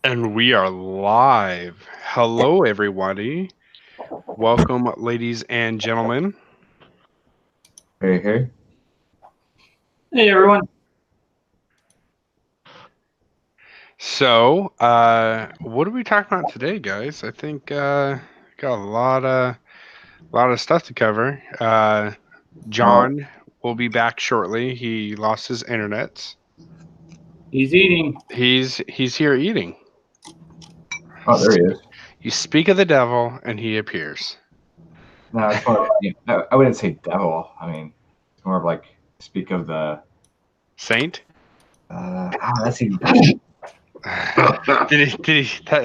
And we are live. Hello, everybody. Welcome, ladies and gentlemen. Hey, hey. Hey, everyone. So, what are we talking about today, guys? I think got a lot of stuff to cover. John will be back shortly. He lost his internet. He's eating. He's here eating. Oh, there he is. You speak of the devil, and he appears. No, it's more. I wouldn't say devil. I mean, it's more of like speak of the Saint. That's even.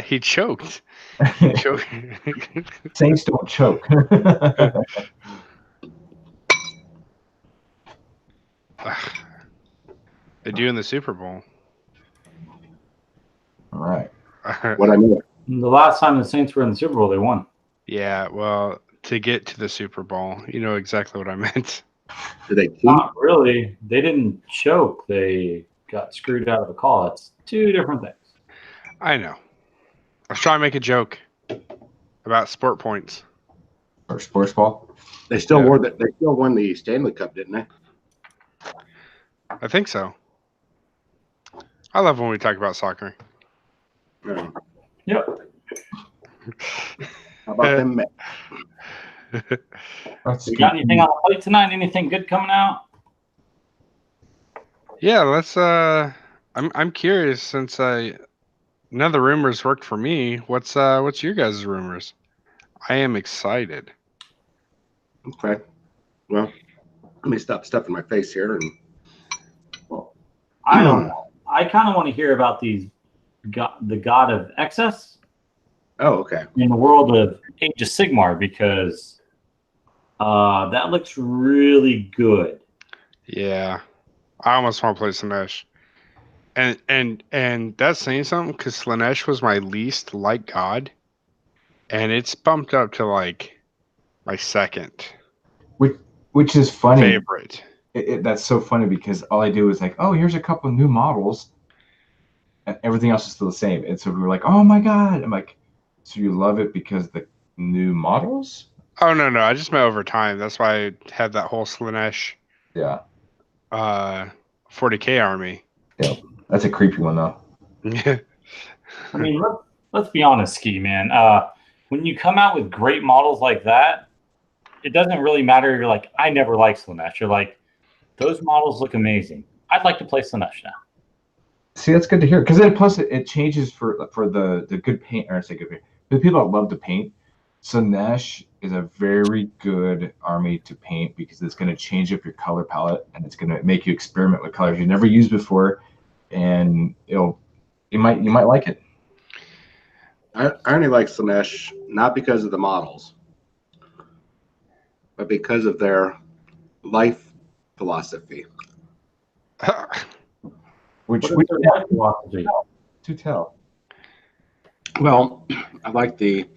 He choked. He choked. Saints don't choke. They do in the Super Bowl. All right. What I mean? The last time the Saints were in the Super Bowl, they won. Yeah, well, to get to the Super Bowl, you know exactly what I meant. Do they cheat? Not really. They didn't choke. They got screwed out of a call. It's two different things. I know. I was trying to make a joke about sport points. Or sports ball. They still Yeah. They still won the Stanley Cup, didn't they? I think so. I love when we talk about soccer. No. Yep. How about them? Let's You got anything on the plate tonight? Anything good coming out? Yeah, let's. I'm curious since none of the rumors worked for me. What's your guys' rumors? I am excited. Okay. Well, let me stop stuffing my face here. And Well, I don't know. I kind of want to hear about the god of excess oh, okay. in the world of Age of Sigmar because that looks really good. Yeah, I almost want to play Slaanesh. And that's saying something because Slaanesh was my least like god, and it's bumped up to like my second which is funny. favorite. That's so funny because all I do is like, oh, here's a couple new models, and everything else is still the same. And so we were like, oh my god! I'm like, so you love it because the new models? Oh no, I just meant over time. That's why I had that whole Slaanesh Yeah. 40k army. Yeah. That's a creepy one though. I mean, let's be honest, Ski, man. When you come out with great models like that, it doesn't really matter. You're like, I never liked Slaanesh. You're like, those models look amazing. I'd like to play Slaanesh now. See, that's good to hear because then plus it changes for the good paint, or I say good paint, the people that love to paint. Slaanesh is a very good army to paint because it's going to change up your color palette and it's going to make you experiment with colors you never used before, and you might like it. I only like Slaanesh not because of the models, but because of their life philosophy. Which What is their life philosophy? to tell. Well, I like the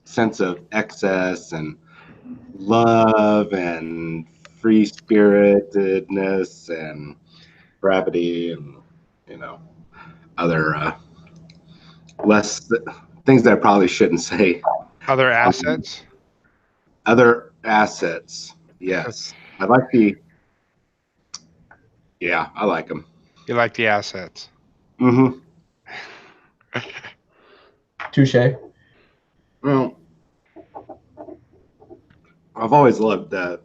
sense of excess and love and free spiritedness and gravity and other less things that I probably shouldn't say. Other assets. Other assets, yes. I like the. Yeah, I like them. You like the assets. Mm-hmm. Touche. Well, I've always loved that.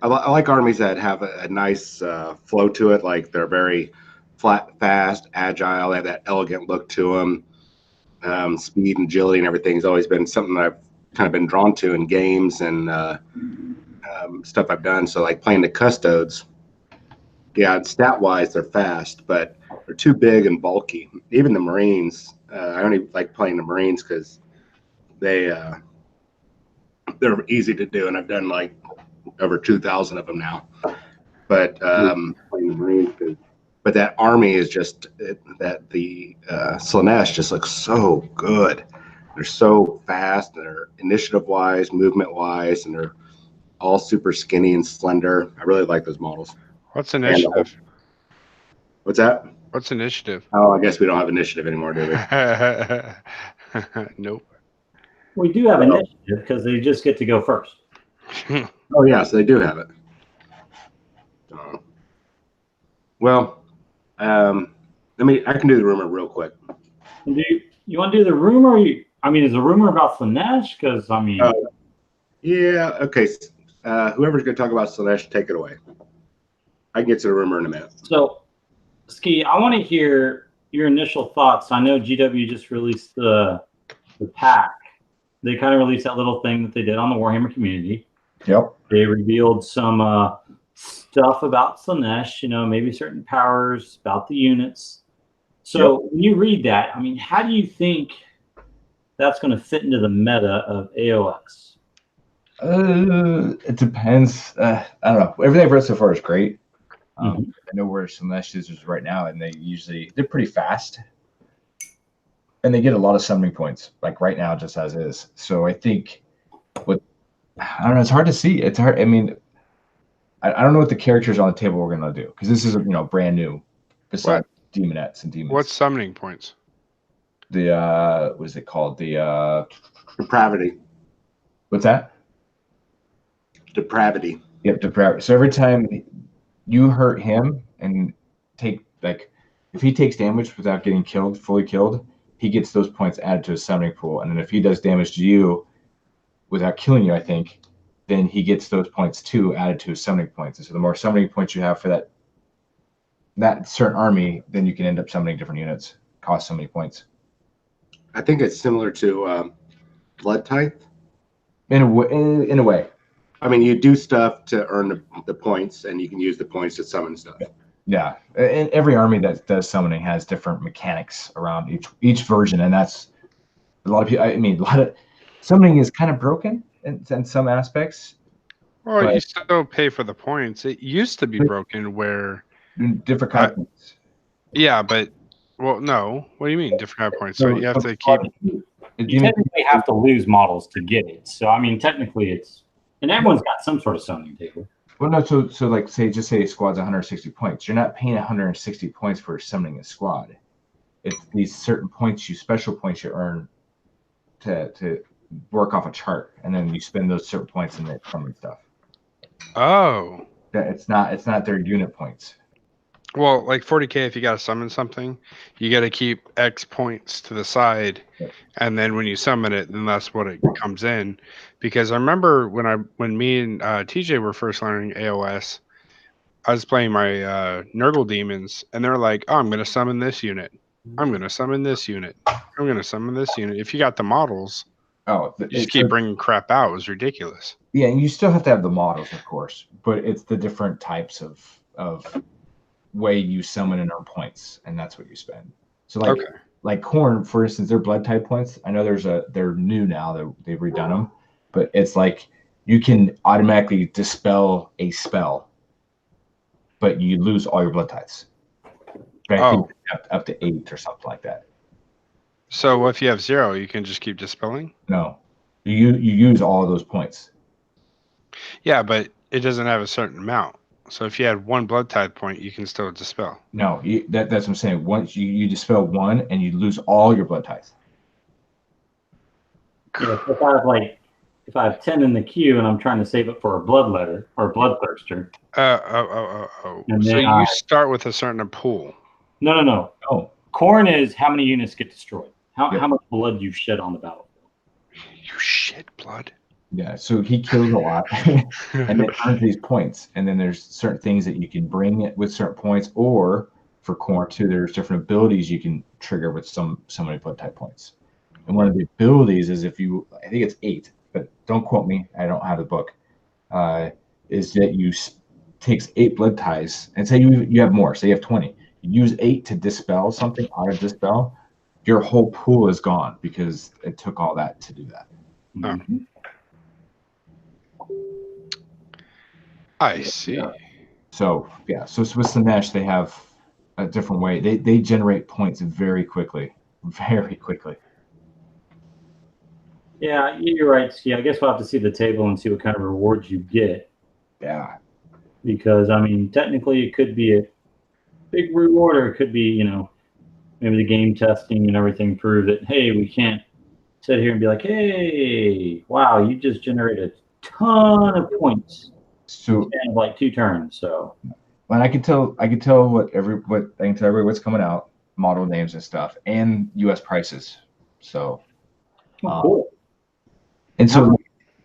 I like armies that have a nice flow to it. Like they're very flat, fast, agile. They have that elegant look to them. Speed and agility and everything's always been something that I've kind of been drawn to in games and stuff I've done. So like playing the custodes, yeah, stat-wise they're fast, but they're too big and bulky. Even the Marines, I only like playing the Marines because they're easy to do, and I've done like over 2,000 of them now. But playing the Marines, but that army is just that the Slaanesh just looks so good. They're so fast. They're initiative-wise, movement-wise, and they're all super skinny and slender. I really like those models. What's initiative? What's that? What's initiative? Oh, I guess we don't have initiative anymore, do we? Nope. We do have initiative because they just get to go first. Oh, yes, they do have it. Well, I can do the rumor real quick. Do you want to do the rumor? Is the rumor about Slaanesh? Because Yeah, okay. Whoever's going to talk about Slaanesh, take it away. I can get to the rumor in a minute. So, Ski, I want to hear your initial thoughts. I know GW just released the pack. They kind of released that little thing that they did on the Warhammer community. Yep. They revealed some stuff about Slaanesh, maybe certain powers, about the units. So when you read that, how do you think that's going to fit into the meta of AOS? It depends. I don't know. Everything I've read so far is great. I know where Slaanesh is right now, and they're pretty fast, and they get a lot of summoning points, like right now, just as is. So I think, I don't know. It's hard to see. It's hard. I don't know what the characters on the table we're gonna do, because this is brand new, besides demonettes and demons. What's summoning points? The what is it called? The Depravity. What's that? Depravity. Yep, depravity. So every time you hurt him and take, like, if he takes damage without getting fully killed, he gets those points added to his summoning pool. And then if he does damage to you without killing you, I think, then he gets those points too added to his summoning points. And so the more summoning points you have for that certain army, then you can end up summoning different units. Cost so many points. I think it's similar to Blood Tithe. In a way. You do stuff to earn the points, and you can use the points to summon stuff. Yeah, and every army that does summoning has different mechanics around each version, and that's a lot of people. A lot of summoning is kind of broken in some aspects. Well, you still pay for the points. It used to be broken where different kind of points. Yeah, but no. What do you mean different kind of points? So you have to keep. You technically have to lose models to get it. So technically and everyone's got some sort of summoning table. Well, no. So like say a squad's 160 points. You're not paying 160 points for summoning a squad. It's these certain points, special points you earn to work off a chart, and then you spend those certain points in the summon stuff. Oh. It's not their unit points. Well, like 40K, if you got to summon something, you got to keep X points to the side, and then when you summon it, then that's what it comes in. Because I remember when me and TJ were first learning AOS, I was playing my Nurgle demons, and they're like, "Oh, I'm going to summon this unit. I'm going to summon this unit. I'm going to summon this unit." If you got the models, you just keep bringing crap out. It was ridiculous. Yeah, and you still have to have the models, of course, but it's the different types of way you summon and earn points, and that's what you spend. So like Khorne, for instance, their blood type points, I know they're new now, they've redone them, but it's like you can automatically dispel a spell, but you lose all your blood types. Up to 8 or something like that. So if you have 0, you can just keep dispelling? No, you use all of those points. Yeah, but it doesn't have a certain amount. So if you had 1 blood type point, you can still dispel. No, that's what I'm saying. Once you dispel 1, and you lose all your blood types. Yeah, if I have 10 in the queue and I'm trying to save it for a bloodletter or bloodthirster. So you start with a certain pool. No. Oh, Khorne is how many units get destroyed. How much blood you shed on the battlefield. You shed blood. Yeah, so he kills a lot, and then earns these points. And then there's certain things that you can bring it with certain points, or for Khorne too, there's different abilities you can trigger with so many blood type points. And one of the abilities is I think it's 8, but don't quote me, I don't have the book. Is that takes 8 blood ties, and say you have more, say you have 20. You use 8 to dispel something, auto dispel. Your whole pool is gone because it took all that to do that. Mm-hmm. I see. So with Slaanesh, they have a different way. They generate points very quickly. Yeah, you're right, Ski. I guess we'll have to see the table and see what kind of rewards you get. Yeah. Because technically, it could be big reward, or it could be, maybe the game testing and everything prove that, hey, we can't sit here and be like, hey, wow, you just generated a ton of points So in like 2 turns. So when I can tell what I can tell everybody what's coming out, model names and stuff, and U.S. prices. So cool. and so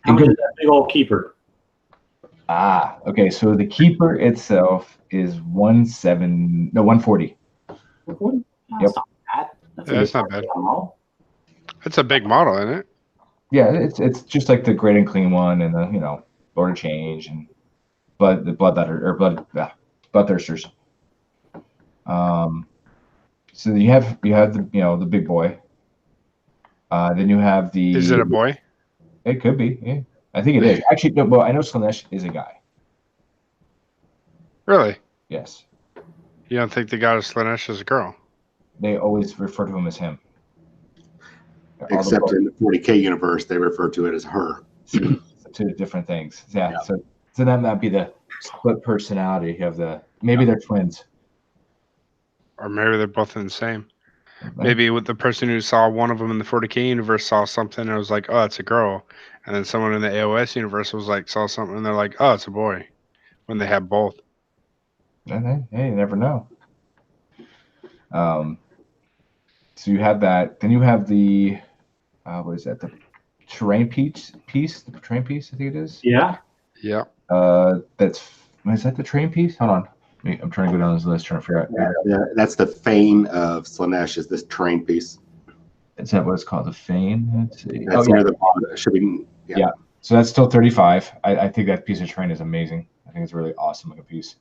How much is that big old keeper? Okay. So the keeper itself is 140. 140? Yep. That's not bad. That's not bad. Model. It's a big model, isn't it? Yeah, it's just like the Great and Clean one, and the Lord of Change, and Bloodthirsters. So you have the big boy. Then you have the. Is it a boy? It could be. Yeah, I think it is. Actually, no. Well, I know Slaanesh is a guy. Really? Yes. You don't think the goddess Slaanesh is a girl? They always refer to him as him. Except in the 40K universe, they refer to it as her. Two different things. Yeah. So that might be the split personality of maybe they're twins. Or maybe they're both the same. Maybe with the person who saw one of them in the 40K universe saw something and was like, oh, it's a girl. And then someone in the AOS universe was like, saw something and they're like, oh, it's a boy. When they have both. Hey, you never know. So you have that. Then you have the, what is that? The terrain piece? The terrain piece, I think it is. Yeah. Yeah. Is that the terrain piece? Hold on. I'm trying to go down this list, trying to figure out. Yeah, that's the Fane of Slaanesh, is this terrain piece. Is that what it's called? The Fane? Let's see. That's near the bottom. It should be. Yeah. So that's still 35. I think that piece of terrain is amazing. I think it's a really awesome looking piece.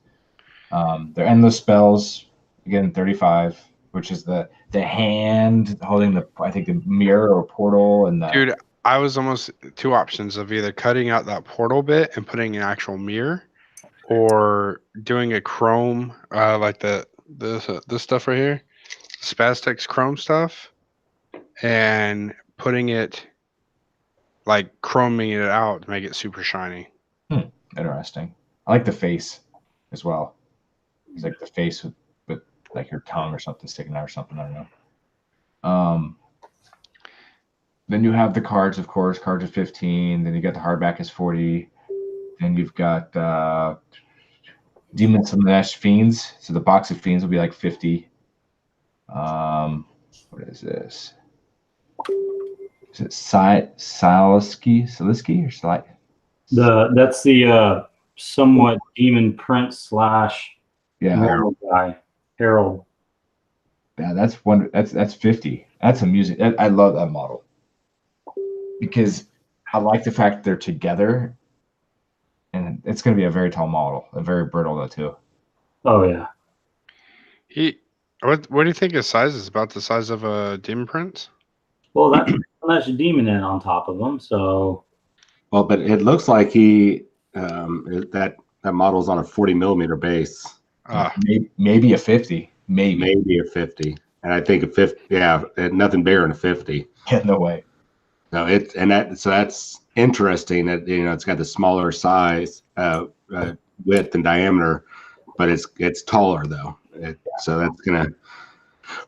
They're endless spells. Again, 35, which is the hand holding the mirror or portal and the. Dude, I was almost 2 options of either cutting out that portal bit and putting an actual mirror, or doing a chrome, like this stuff right here, Spaztex chrome stuff, and putting it like chroming it out to make it super shiny. Interesting. I like the face as well. It's like the face with like her tongue or something sticking out or something. I don't know. Then you have the cards, of course. Cards are 15. Then you got the hardback is 40. Then you've got Demon Slaanesh Fiends. So the box of Fiends will be like 50. What is this? Is it Saliski or Sly? That's the somewhat demon prince / Harold guy, Harold. Yeah, that's 50. That's amusing. I love that model because I like the fact they're together, and it's going to be a very tall model, a very brittle though too. Oh yeah. What do you think his size is? About the size of a demon prince? Well, that's a demon in on top of him. So. Well, but it looks like that model's on a 40 millimeter base. Maybe a 50. Maybe a 50. And I think a 50. Yeah, nothing bigger than a 50. Yeah, no way. No, that's interesting that it's got the smaller size, width and diameter, but it's taller though. So that's gonna,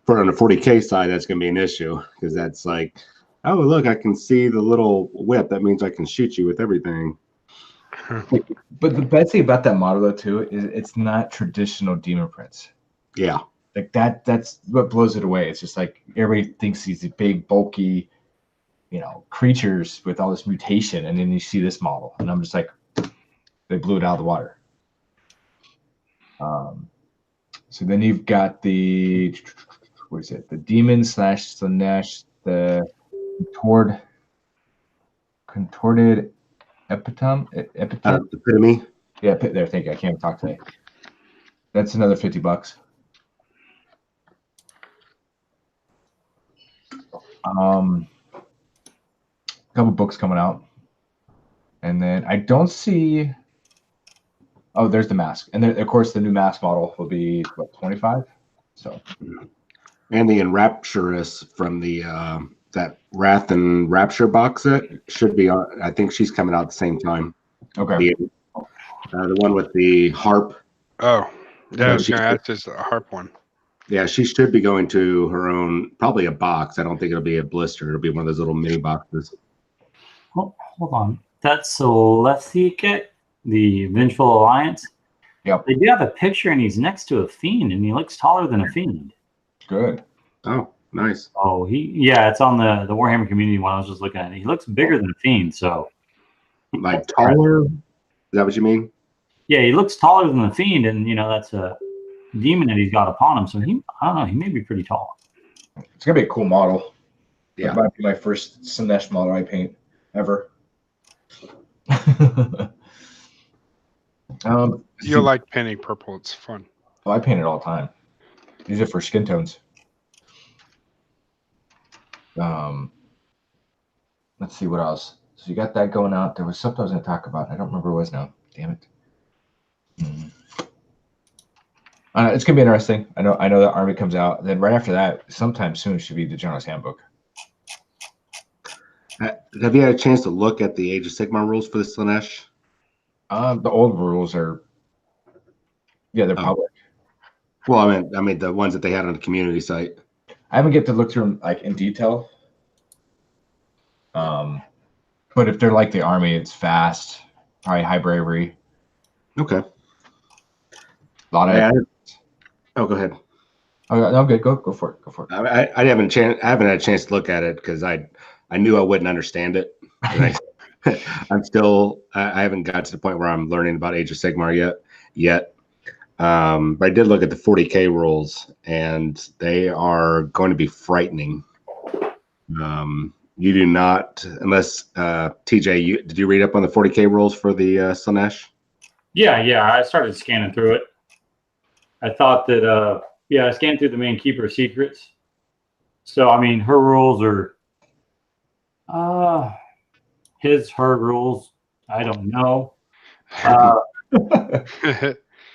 for on the 40K side, that's gonna be an issue because that's like, oh look, I can see the little whip. That means I can shoot you with everything. But the best thing about that model though too is it's not traditional demon prince. Yeah. Like that's what blows it away. It's just like everybody thinks he's a big, bulky, creatures with all this mutation, and then you see this model, and I'm just like, they blew it out of the water. So then you've got the demon / Slaanesh, the contorted epitome. Yeah, there. Thank you. I can't even talk today. That's another $50. A couple books coming out, and then I don't see. Oh, there's the mask, and then of course the new mask model will be 25. So, and the Enrapturous from the that Wrath and Rapture box set should be on. I think she's coming out at the same time. Okay. The one with the harp. Oh. Yeah, I was gonna ask this a harp one. Yeah, she should be going to her own, probably a box. I don't think it'll be a blister. It'll be one of those little mini boxes. Oh, hold on. That's Celestica, the Vengeful Alliance. Yep. They do have a picture, and he's next to a fiend, and he looks taller than a fiend. Good. Oh, nice. Oh, yeah, it's on the Warhammer community one. I was just looking at it. He looks bigger than a fiend, so Like taller? Is that what you mean? yeah, he looks taller than the fiend, and that's a demon that he's got upon him. So I don't know, he may be pretty tall. It's gonna be a cool model. Yeah. That might be my first Slaanesh model I paint ever. You'll like painting purple. It's fun. Oh, I paint it all the time. Use it for skin tones. Let's see what else. So you got that going out. There was something I was going to talk about. I don't remember what it was now. Damn it. It's gonna be interesting. I know that Army comes out. Then right after that, sometime soon, should be the General's Handbook. Have you had a chance to look at the Age of Sigmar rules for the Slaanesh? The old rules are, they're public. Well, I mean the ones that they had on the community site. I haven't get to look through them like in detail. But if they're like the Army, it's fast, probably high bravery. Okay. A lot of. Oh, go ahead. Oh, no, good. Go for it. Go for it. I haven't had a chance to look at it because I knew I wouldn't understand it. I haven't got to the point where I'm learning about Age of Sigmar yet. But I did look at the 40K rules, and they are going to be frightening. You do not, unless TJ, did you read up on the 40K rules for the Slaanesh? Yeah, I started scanning through it. I thought that, I scanned through the main Keeper Secrets. So, I mean, her rules are, her rules, I don't know.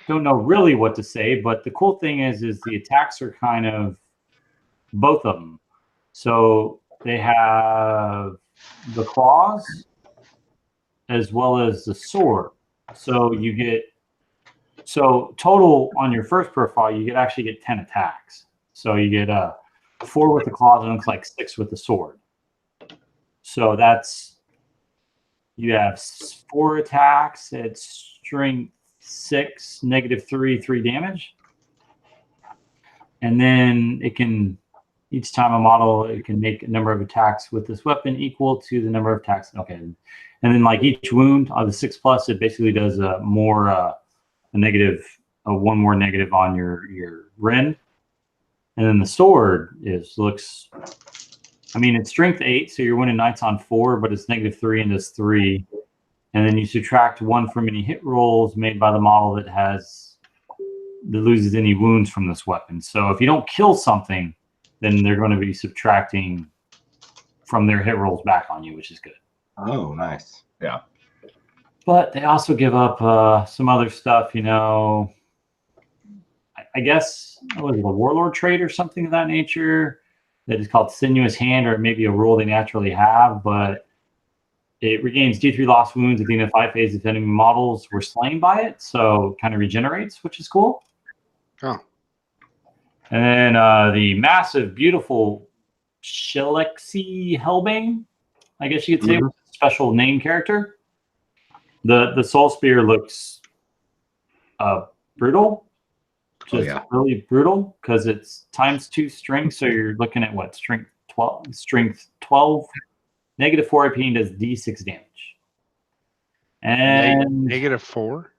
Don't know really what to say, but the cool thing is the attacks are kind of both of them. So they have the claws as well as the sword. So you get total on your first profile, you actually get 10 attacks. So you get 4 with the claws and it looks like 6 with the sword. So you have 4 attacks at strength 6, -3, 3 damage. And then each time a model, it can make a number of attacks with this weapon equal to the number of attacks. Okay. And then like each wound on the 6+, it basically does one more negative on your Ren. And then the sword it's strength 8, so you're winning knights on 4, but it's -3 and does 3. And then you subtract 1 from any hit rolls made by the model that loses any wounds from this weapon. So if you don't kill something, then they're going to be subtracting from their hit rolls back on you, which is good. Oh, nice. Yeah. But they also give up some other stuff, I guess, was it a warlord trait or something of that nature that is called Sinuous Hand, or maybe a rule they naturally have, but it regains D3 lost wounds at the end of 5 phases if enemy models were slain by it, so it kind of regenerates, which is cool. Oh. And then the massive, beautiful Shelexi Hellbane, I guess you could say, special name character. The Soul Spear looks brutal. Just really brutal because it's ×2 strength, so you're looking at what, strength 12, -4 AP and does D6 damage. And -4?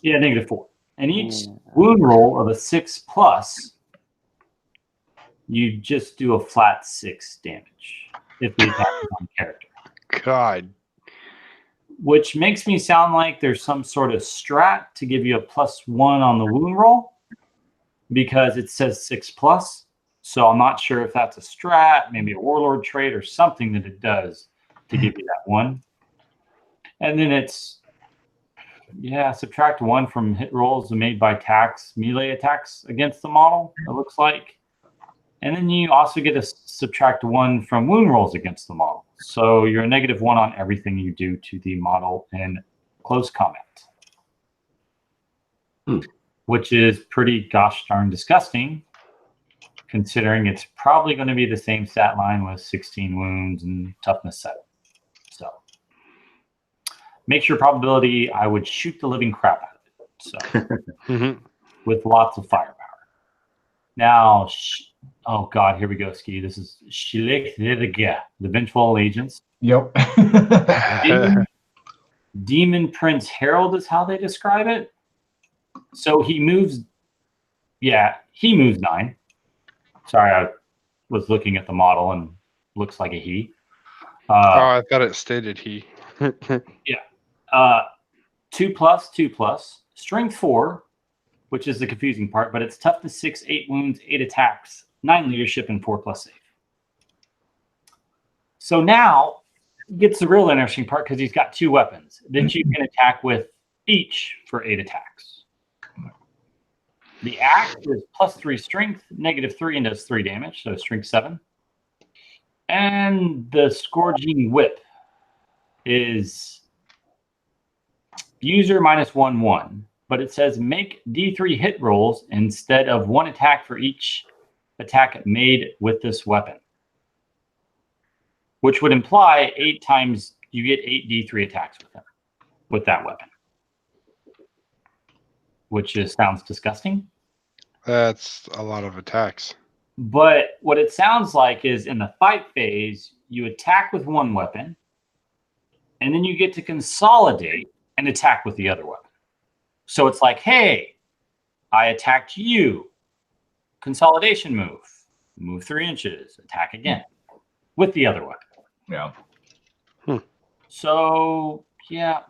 Yeah, -4. And each wound roll of a 6+, you just do a flat 6 damage if the attack is on character. God. Which makes me sound like there's some sort of strat to give you a +1 on the wound roll, because it says 6+. So I'm not sure if that's a strat, maybe a warlord trait or something that it does to give you that 1. And then it's, subtract 1 from hit rolls made by melee attacks against the model, it looks like. And then you also get to subtract 1 from wound rolls against the model. So you're a -1 on everything you do to the model in close combat. which is pretty gosh darn disgusting, considering it's probably going to be the same stat line with 16 wounds and toughness 7. So, makes your probability I would shoot the living crap out of it. So, with lots of firepower. Now, oh god, here we go, Ski. This is the Vengeful Allegiance. Yep. Demon Prince Herald is how they describe it. So he moves. Yeah, he moves 9. Sorry, I was looking at the model and looks like a he. I thought it stated he. 2+, 2+, strength 4, which is the confusing part, but it's toughness 6, 8 wounds, 8 attacks, 9 leadership, and 4+ save. So now gets the real interesting part because he's got 2 weapons that you can attack with each for 8 attacks. The axe is +3 strength, -3, and does 3 damage, so strength 7. And the Scourging Whip is user -1/1, but it says make D3 hit rolls instead of 1 attack for each attack made with this weapon, which would imply 8 times you get 8 D3 attacks with that weapon, which sounds disgusting. That's a lot of attacks. But what it sounds like is in the fight phase, you attack with one weapon, and then you get to consolidate and attack with the other weapon. So it's like, hey, I attacked you. Consolidation move. Move 3 inches. Attack again with the other weapon. Yeah. So, yeah.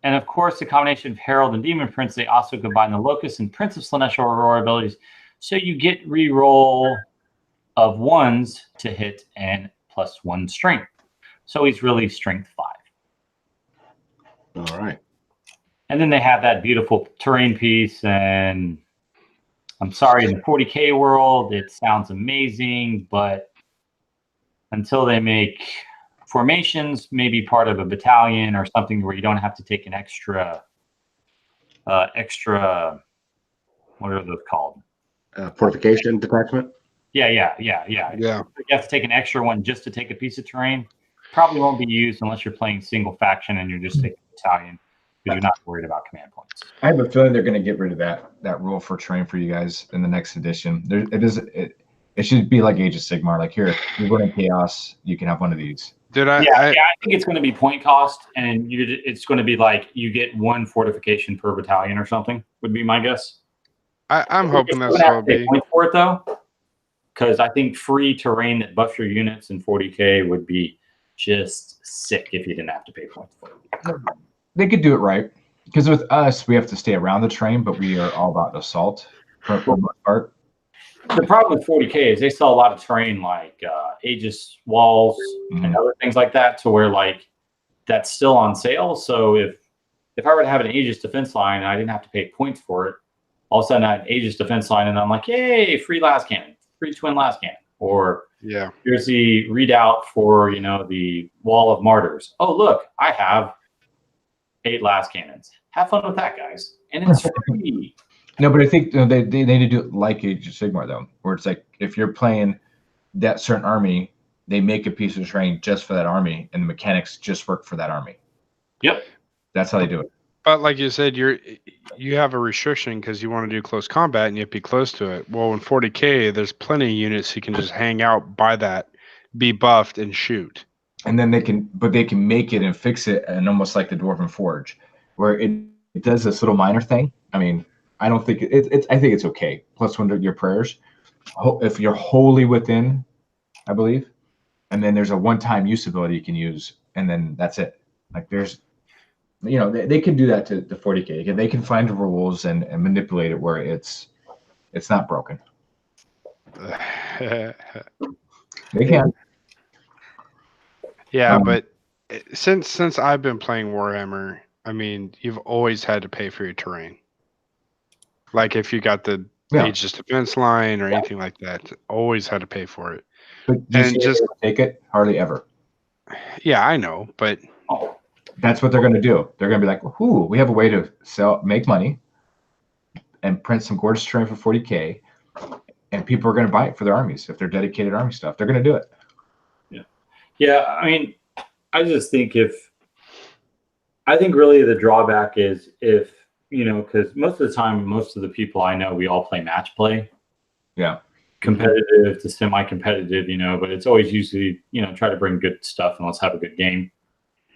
And of course, the combination of Herald and Demon Prince, they also combine the Locust and Prince of Slaanesh Aurora abilities. So you get reroll of 1s to hit and +1 strength. So he's really strength 5. All right. And then they have that beautiful terrain piece. And I'm sorry, in the 40K world, it sounds amazing, but until they make formations, maybe part of a battalion or something where you don't have to take an extra, what are those called? Fortification detachment? Yeah. Yeah. You have to take an extra one just to take a piece of terrain. Probably won't be used unless you're playing single faction and you're just taking a battalion because you're not worried about command points. I have a feeling they're going to get rid of that rule for terrain for you guys in the next edition. It should be like Age of Sigmar. Like, here, you're running Chaos, you can have one of these. I think it's going to be point cost, and it's going to be like you get 1 fortification per battalion or something, would be my guess. I'm hoping that's how it'll be. Point for it, though, because I think free terrain that buffs your units in 40K would be just sick if you didn't have to pay points for it. They could do it right. Because with us, we have to stay around the terrain, but we are all about assault for the most part. The problem with 40K is they sell a lot of terrain like Aegis walls and other things like that, to where like that's still on sale. So if I were to have an Aegis defense line and I didn't have to pay points for it, all of a sudden I had an Aegis defense line and I'm like, yay, free last cannon, free twin last cannon. Or here's the readout for, the Wall of Martyrs. Oh, look, I have 8 last cannons. Have fun with that, guys. And it's free. No, but I think they need to do it like Age of Sigmar, though, where it's like if you're playing that certain army, they make a piece of terrain just for that army, and the mechanics just work for that army. Yep. That's how they do it. But like you said, you have a restriction because you want to do close combat and you have to be close to it. Well, in 40K, there's plenty of units who can just hang out by that, be buffed, and shoot. And then they can make it and fix it, and almost like the Dwarven Forge, where it does this little minor thing. I mean, I don't think I think it's okay. +1 to your prayers, if you're wholly within, I believe, and then there's a one-time use ability you can use, and then that's it. Like there's, they can do that to the 40K. They can find the rules and manipulate it where it's not broken. They can. Yeah, but since I've been playing Warhammer, I mean, you've always had to pay for your terrain. Like if you got the Aegis defense line or anything like that, always had to pay for it. But just take it, hardly ever. Yeah, I know, but that's what they're going to do. They're going to be like, "Ooh, we have a way to make money. and print some gorgeous terrain for 40K, and people are going to buy it for their armies. If they're dedicated army stuff, they're going to do it. Yeah. I mean, I just think I think really the drawback is if, because most of the time, most of the people I know, we all play match play. Yeah. Competitive to semi-competitive, but it's always usually, try to bring good stuff and let's have a good game.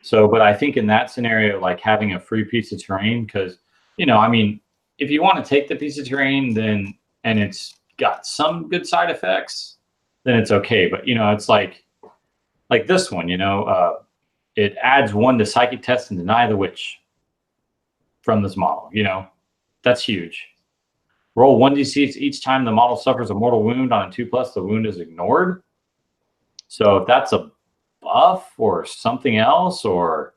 So, but I think in that scenario, like having a free piece of terrain, because, I mean, if you want to take the piece of terrain, then, and it's got some good side effects, then it's okay. But, it's like this one, it adds 1 to psychic test and deny the witch from this model, that's huge. Roll 1d6 each time the model suffers a mortal wound. On a 2+, the wound is ignored. So if that's a buff or something else, or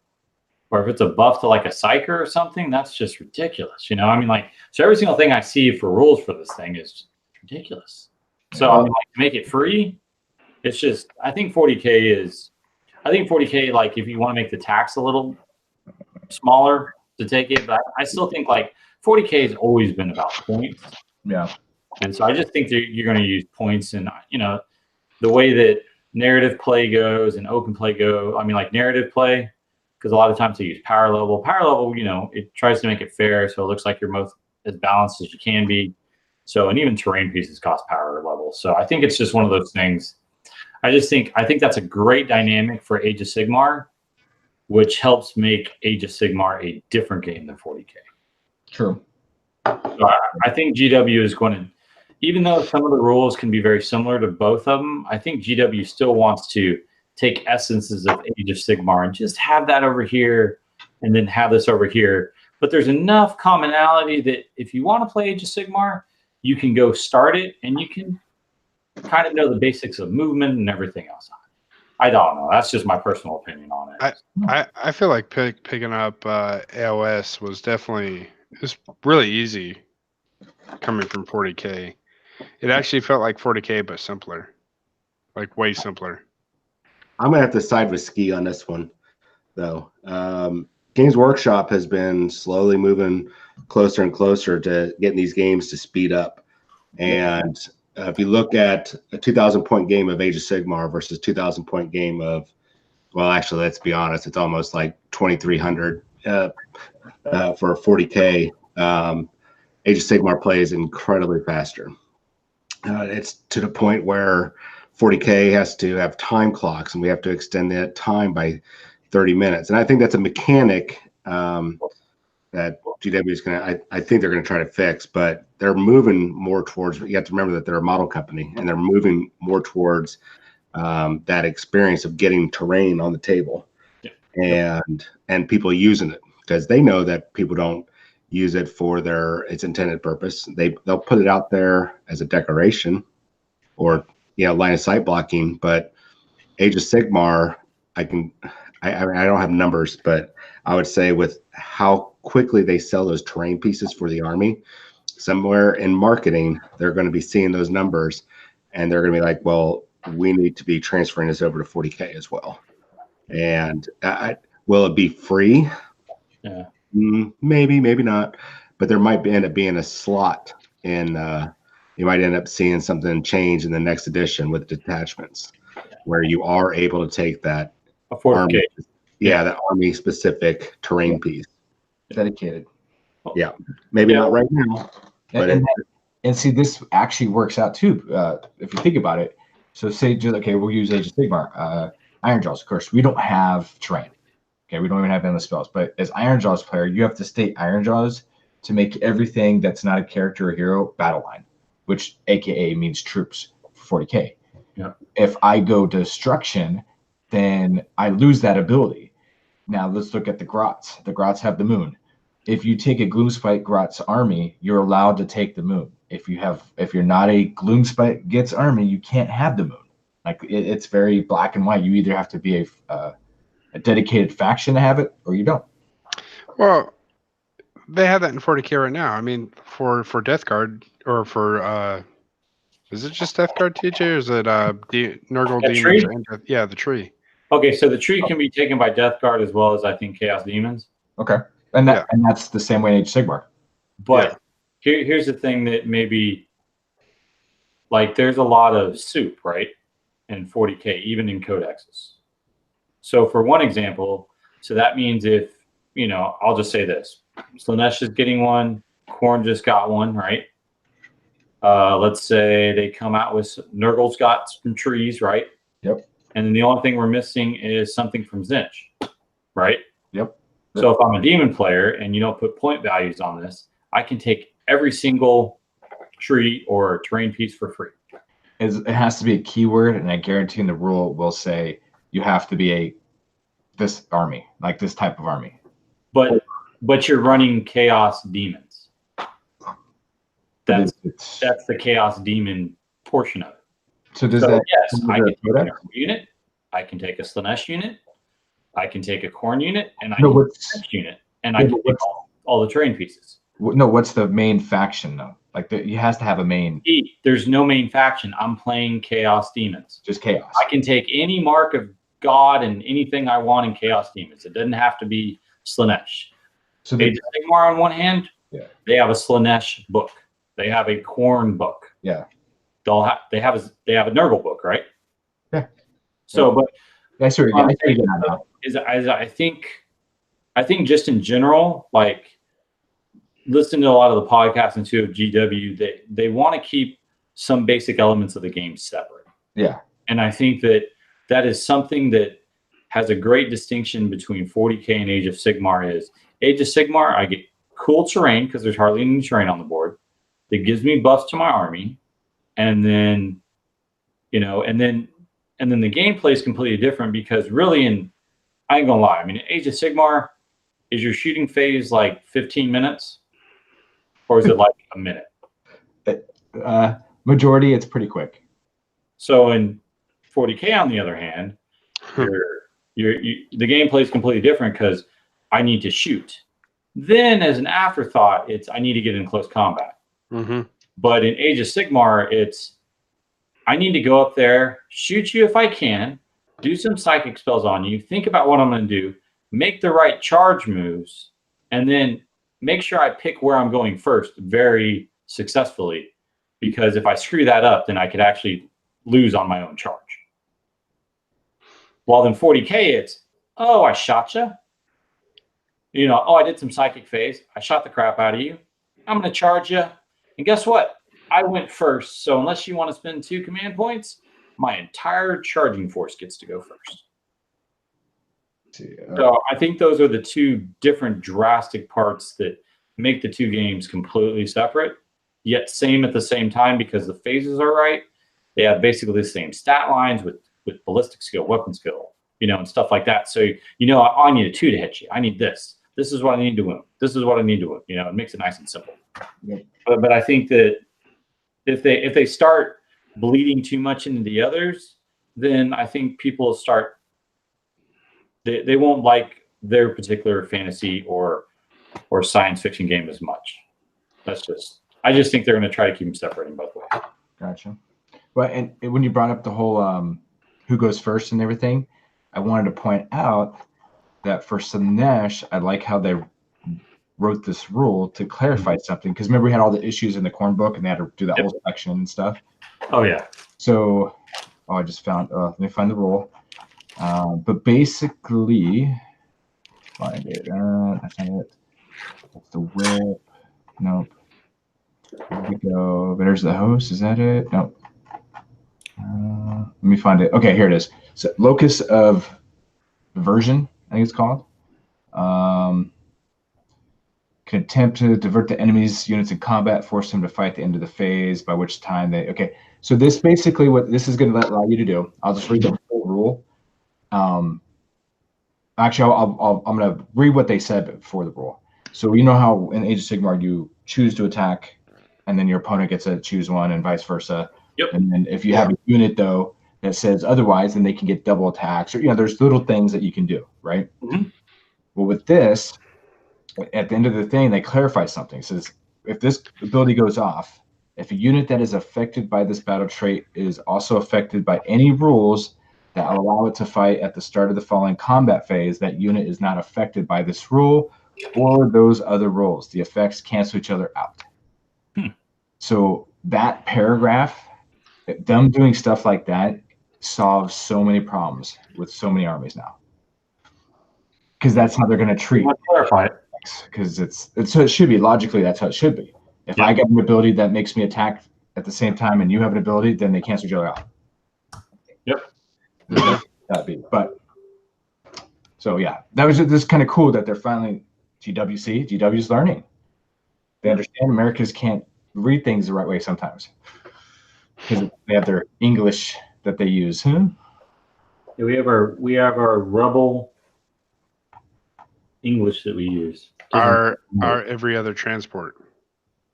if it's a buff to like a psyker or something, that's just ridiculous. I mean, like, so every single thing I see for rules for this thing is ridiculous. So I mean, like, to make it free, it's just, I think 40K, like, if you want to make the tax a little smaller to take it, but I still think like 40K has always been about points. Yeah. And so I just think that you're going to use points, and, the way that narrative play goes and open play go. I mean, like narrative play, because a lot of times they use power level. Power level, it tries to make it fair, so it looks like you're most as balanced as you can be. So, and even terrain pieces cost power level. So I think it's just one of those things. I think that's a great dynamic for Age of Sigmar, which helps make Age of Sigmar a different game than 40K. True. So I think GW is going to, even though some of the rules can be very similar to both of them, I think GW still wants to take essences of Age of Sigmar and just have that over here and then have this over here. But there's enough commonality that if you want to play Age of Sigmar, you can go start it and you can kind of know the basics of movement and everything else. I don't know. That's just my personal opinion on it. I feel like picking up AOS was definitely, it's really easy coming from 40K. It actually felt like 40K, but simpler, like way simpler. I'm gonna have to side with Ski on this one, though. Games Workshop has been slowly moving closer and closer to getting these games to speed up. And if you look at a 2,000-point game of Age of Sigmar versus 2,000-point game of, well, actually, let's be honest, it's almost like 2,300 for 40K. Age of Sigmar plays incredibly faster. It's to the point where 40K has to have time clocks, and we have to extend that time by 30 minutes. And I think that's a mechanic that GW is going to, I think they're going to try to fix, but they're moving more towards, you have to remember that they're a model company, and they're moving more towards that experience of getting terrain on the table and people using it, because they know that people don't use it for its intended purpose. They'll put it out there as a decoration or line of sight blocking. But Age of Sigmar, I don't have numbers, but I would say with how quickly they sell those terrain pieces for the army, somewhere in marketing they're going to be seeing those numbers, and they're going to be like, well, we need to be transferring this over to 40K as well. And will it be free? Yeah. Maybe not, but there might end up being a slot in. You might end up seeing something change in the next edition with detachments, where you are able to take that army, that army specific terrain piece, Dedicated. Yeah, maybe not right now, but and see, this actually works out too if you think about it. So say, we'll use Age of Sigmar, Iron Jaws. Of course, we don't have terrain. Okay, we don't even have endless spells. But as Iron Jaws player, you have to state Iron Jaws to make everything that's not a character or hero battle line, which AKA means troops for 40K. Yeah. If I go Destruction, then I lose that ability. Now let's look at the Grots. The Grots have the moon. If you take a Gloomspite Grots army, you're allowed to take the moon. If you're not a Gloomspite Gets army, you can't have the moon. Like it's very black and white. You either have to be a dedicated faction to have it, or you don't. Well, they have that in 40K right now. I mean, for Death Guard, or for is it just Death Guard, TJ, or is it Nurgle Demons? And the tree. Okay, so the tree can be taken by Death Guard as well as I think Chaos Demons. Okay, and that's the same way in Age of Sigmar. But here's the thing that maybe, like, there's a lot of soup, right, in 40K, even in codexes. So for one example, so that means if, I'll just say this. Slaanesh is getting one. Khorne just got one, right? Let's say they come out with Nurgle's got some trees, right? Yep. And then the only thing we're missing is something from Zinch, right? Yep. So if I'm a demon player and you don't put point values on this, I can take every single tree or terrain piece for free. It has to be a keyword, and I guarantee in the rule will say you have to be this army, like this type of army. But you're running chaos demons. That's the chaos demon portion of it. So does that? Yes, I can take an army unit. I can take a Slaanesh unit. I can take a Khorne unit, and I can take a Zinch unit, and I can take all the terrain pieces. No, what's the main faction though? Like he has to have a main. There's no main faction. I'm playing chaos demons. Just chaos. I can take any mark of God and anything I want in chaos demons. It doesn't have to be Slaanesh. So Age of Sigmar on one hand, they have a Slaanesh book. They have a Khorne book. Yeah. They have a Nurgle book, right? Yeah. So, but I think just in general, like, listening to a lot of the podcasts and too of GW, they want to keep some basic elements of the game separate. Yeah. And I think that is something that has a great distinction between 40K and Age of Sigmar. Is Age of Sigmar, I get cool terrain because there's hardly any terrain on the board. That gives me buffs to my army, and then and then the gameplay is completely different because really, I ain't gonna lie, I mean, Age of Sigmar, is your shooting phase like 15 minutes, or is it like a minute? Majority, it's pretty quick. So in 40K, on the other hand, the gameplay is completely different because I need to shoot. Then, as an afterthought, it's I need to get in close combat. Mm-hmm. But in Age of Sigmar, it's I need to go up there, shoot you if I can, do some psychic spells on you, think about what I'm going to do, make the right charge moves, and then make sure I pick where I'm going first very successfully. Because if I screw that up, then I could actually lose on my own charge. While in 40K, it's, I shot you. I did some psychic phase. I shot the crap out of you. I'm going to charge you. And guess what? I went first. So unless you want to spend 2 command points, my entire charging force gets to go first. So I think those are the two different drastic parts that make the two games completely separate, yet same at the same time because the phases are right. They have basically the same stat lines with ballistic skill, weapon skill, and stuff like that. So, I need a 2 to hit you. I need this. This is what I need to win. This is what I need to win. It makes it nice and simple. Yep. But I think that if they start bleeding too much into the others, then I think people start they won't like their particular fantasy or science fiction game as much. I just think they're going to try to keep them separating both ways. Gotcha. Well, and when you brought up the whole who goes first and everything, I wanted to point out that for Slaanesh, I like how they wrote this rule to clarify something. Because remember, we had all the issues in the Khorne book, and they had to do that whole section and stuff. Oh, yeah. So, I just found, let me find the rule. But basically, find it. That's not it. That's the whip. Nope. Here we go. There's the host. Is that it? Nope. Let me find it. Okay, here it is. So, locus of version, I think it's called. Can attempt to divert the enemy's units in combat, force them to fight at the end of the phase, by which time they. Okay, so this basically what this is going to allow you to do. I'll just read the full rule. Actually, I'm going to read what they said before the rule. So you know how in Age of Sigmar you choose to attack, and then your opponent gets to choose one, and vice versa. Yep. And then if you have a unit though that says otherwise, then they can get double attacks, or there's little things that you can do, right? Mm-hmm. Well, with this, at the end of the thing, they clarify something. It says if this ability goes off, if a unit that is affected by this battle trait is also affected by any rules that allow it to fight at the start of the following combat phase, that unit is not affected by this rule or those other rules. The effects cancel each other out. So that paragraph, them doing stuff like that, solves so many problems with so many armies now. Because that's how they're going to treat. Clarify it. Because it's so it should be logically. That's how it should be. If I get an ability that makes me attack at the same time, and you have an ability, then they cancel each other out. Yep. That'd be. But so yeah, that was just kind of cool that they're finally GW's learning. They understand Americans can't read things the right way sometimes because they have their English that they use. Yeah, we have our rebel English that we use. Our every other transport.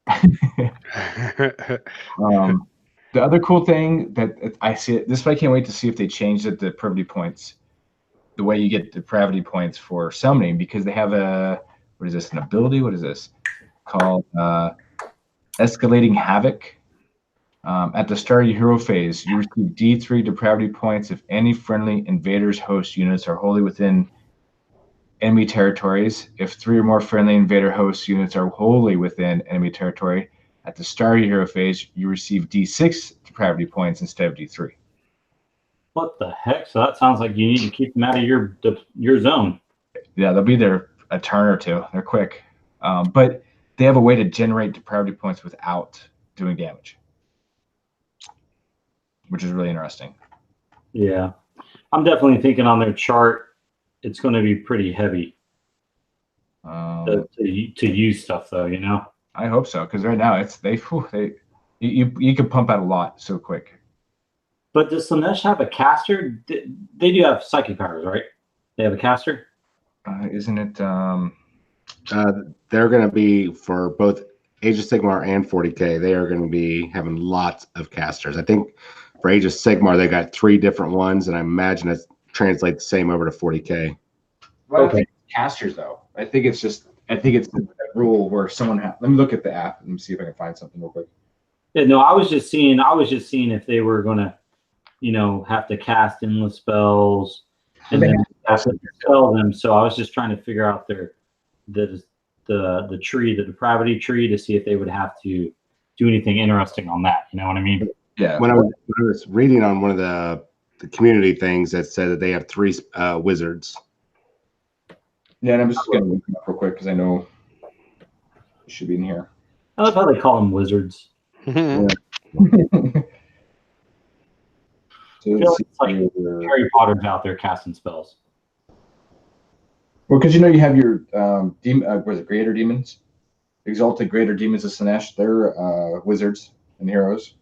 The other cool thing that I see this, I can't wait to see if they change the depravity points, the way you get depravity points for summoning, because they have what is this, an ability? What is this called? Escalating Havoc. At the start of your hero phase, you receive D3 depravity points if any friendly invaders host units are wholly within enemy territories. If 3 or more friendly invader host units are wholly within enemy territory, at the start of your hero phase, you receive D6 depravity points instead of D3. What the heck? So that sounds like you need to keep them out of your zone. Yeah, they'll be there a turn or two. They're quick. But they have a way to generate depravity points without doing damage, which is really interesting. Yeah. I'm definitely thinking on their chart, it's going to be pretty heavy to use stuff, though, you know? I hope so, because right now you can pump out a lot so quick. But does Slaanesh have a caster? They do have psychic powers, right? They have a caster? Isn't it? They're going to be, for both Age of Sigmar and 40K, they are going to be having lots of casters. I think for Age of Sigmar, they got 3 different ones, and I imagine it translates the same over to 40K. Well, I think it's casters, though. I think it's the rule where someone let me look at the app and see if I can find something real quick. Yeah, no, I was just seeing if they were going to, have to cast endless spells and then have to spell them. So I was just trying to figure out the tree, the depravity tree, to see if they would have to do anything interesting on that. You know what I mean? Yeah. When I was reading on one of the community things that said that they have 3 wizards. Yeah, and I'm just going to look them up real quick because I know it should be in here. I love how they call them wizards. Yeah. So It's like Harry Potter's out there casting spells. Well, because you have your greater demons, exalted greater demons of Slaanesh. They're wizards and heroes.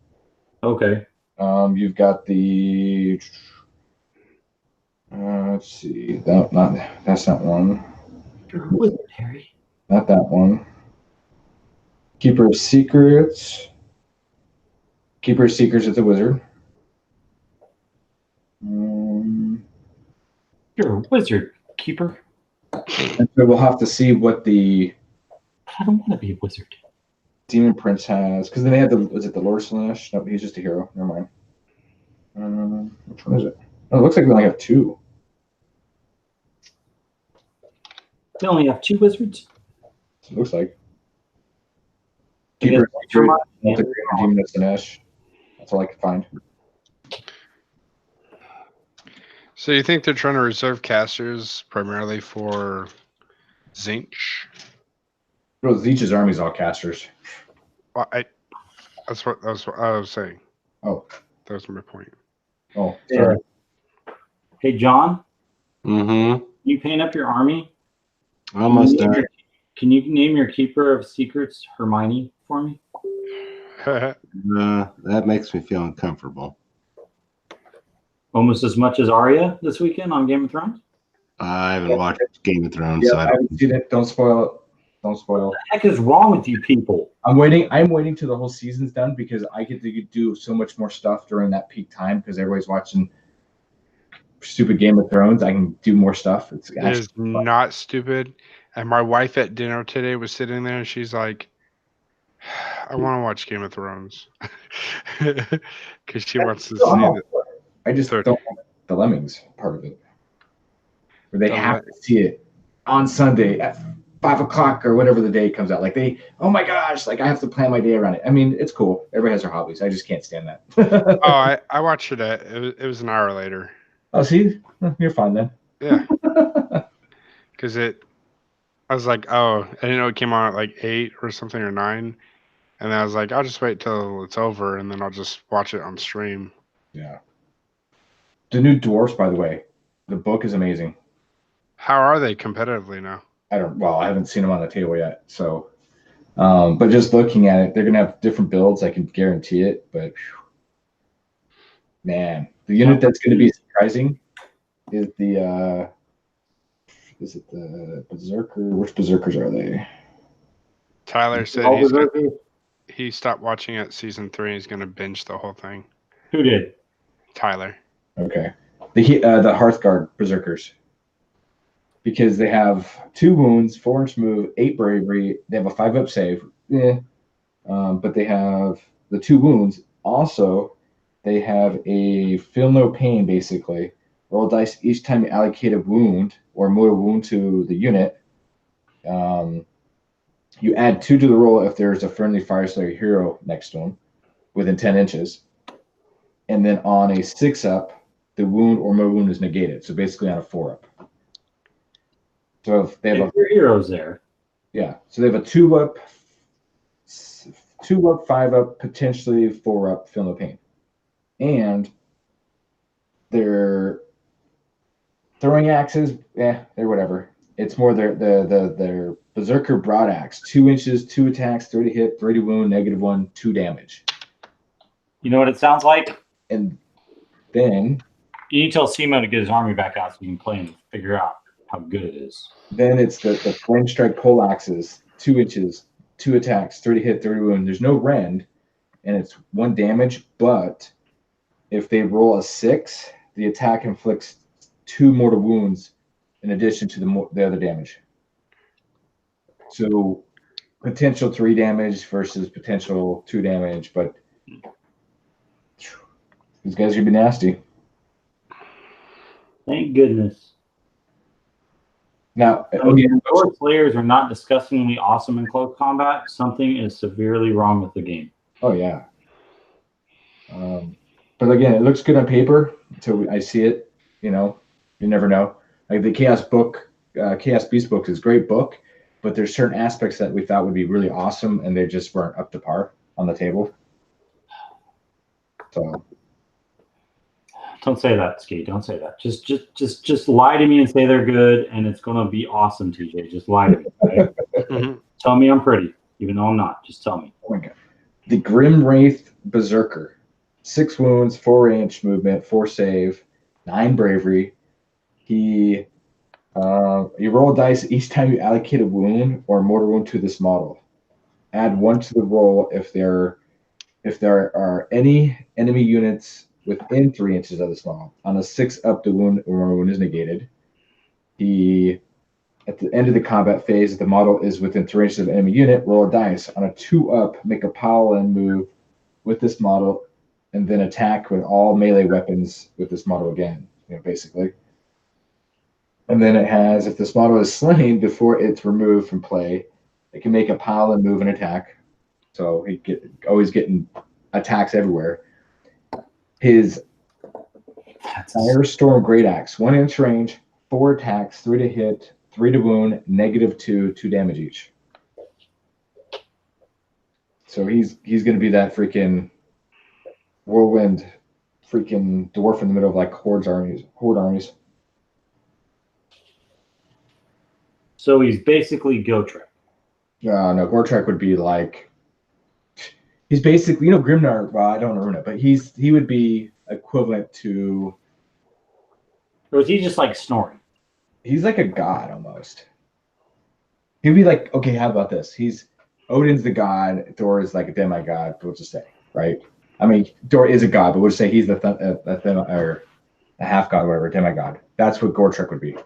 Okay. You've got the let's see, that's not one. You're a wizard, Harry. Not that one. Keeper of Secrets. Keeper of Secrets is a wizard. You're a wizard, Keeper. And so we'll have to see what the I don't want to be a wizard. Demon Prince has, because then they had was it the Lord Slaanesh? No, he's just a hero. Never mind. Which one is it? Oh, it looks like we only have 2. They only have 2 wizards? It looks like. Keeper of Secrets, Demon of Slaanesh. That's all I could find. So you think they're trying to reserve casters primarily for Zinch? Well, Zeech's army's all casters. Well, that's what I was saying. Oh. That was my point. Oh, sorry. Yeah. Hey, John? Mm-hmm. You paint up your army? Almost done. Can you name your Keeper of Secrets Hermione for me? That makes me feel uncomfortable. Almost as much as Arya this weekend on Game of Thrones? I haven't watched Game of Thrones, Yeah, so I haven't seen it. Don't spoil it. Don't spoil. What the heck is wrong with you people? I'm waiting till the whole season's done because I get to do so much more stuff during that peak time because everybody's watching stupid Game of Thrones. I can do more stuff. It is not stupid. And my wife at dinner today was sitting there and she's like, I want to watch Game of Thrones. Because she wants to see it. I just don't want the Lemmings part of it. Where they have to see it on Sunday at 5 o'clock or whatever the day comes out. Like oh my gosh, like I have to plan my day around it. I mean, it's cool. Everybody has their hobbies. I just can't stand that. Oh, I watched it. It was an hour later. Oh, see, you're fine then. Yeah, because I was like, oh, I didn't know it came on at like 8 or something or 9, and then I was like, I'll just wait till it's over, and then I'll just watch it on stream. Yeah. The new Dwarfs, by the way, the book is amazing. How are they competitively now? I haven't seen them on the table yet. So, but just looking at it, they're gonna have different builds. I can guarantee it. But man, the unit that's going to be surprising is the is it the Berserker? Which Berserkers are they? Tyler said he stopped watching at season 3. He's going to binge the whole thing. Who did? Tyler. Okay, the Hearthguard Berserkers, because they have 2 wounds, 4-inch move, 8 bravery. They have a 5-up save. But they have the 2 wounds. Also, they have a feel no pain. Basically, roll dice each time you allocate a wound or move a wound to the unit. You add 2 to the roll if there's a friendly Fire Slayer hero next to them within 10 inches. And then on a 6-up, the wound or more wound is negated. So basically on a 4-up. So if they have heroes there. Yeah. So they have a 2-up, 5-up, potentially 4-up feel no pain. And their throwing axes, they're whatever. It's more their Berserker Broadaxe, 2 inches, 2 attacks, 30 hit, 30 wound, -1, 2 damage. You know what it sounds like? And then you need to tell Simo to get his army back out so you can play and figure out how good it is. Then it's the Flame Strike Pole Axes, 2 inches, 2 attacks, 30 hit, 30 wound. There's no rend, and it's 1 damage, but if they roll a 6, the attack inflicts 2 mortal wounds in addition to the other damage. So potential 3 damage versus potential 2 damage, but these guys are gonna be nasty. Thank goodness. Now, Sword Slayers are not disgustingly awesome in close combat. Something is severely wrong with the game. Oh yeah. But again, it looks good on paper until I see it. You know, you never know. Like the Chaos Beast book is a great book, but there's certain aspects that we thought would be really awesome, and they just weren't up to par on the table. So. Don't say that, Ski. Don't say that. Just lie to me and say they're good, and it's gonna be awesome, TJ. Just lie to me. Right? Mm-hmm. Tell me I'm pretty, even though I'm not. Just tell me. Oh my god. The Grim Wraith Berserker, 6 wounds, 4-inch movement, 4 save, 9 bravery. You roll dice each time you allocate a wound or mortal wound to this model. Add 1 to the roll if there are any enemy units within 3 inches of this model. On a 6-up, the wound or wound is negated. At the end of the combat phase, if the model is within 3 inches of an enemy unit, roll a dice. On a 2-up, make a paladin move with this model, and then attack with all melee weapons with this model again, basically. And then it has, if this model is slain before it's removed from play, it can make a paladin move and attack. So always getting attacks everywhere. His Firestorm Great Axe, 1-inch range, 4 attacks, 3 to hit, 3 to wound, -2, 2 damage each. So he's going to be that freaking whirlwind, freaking dwarf in the middle of like horde armies. So he's basically Gotrek. No, Gotrek would be like, he's basically, Grimnar. Well, I don't know Runa, but he would be equivalent to. Or is he just like Snorri? He's like a god almost. He'd be like, okay, how about this? Odin's the god, Thor is like a demigod. We'll just say, right? I mean, Thor is a god, but we'll just say he's or a half god, or whatever, demigod. That's what Gotrek would be.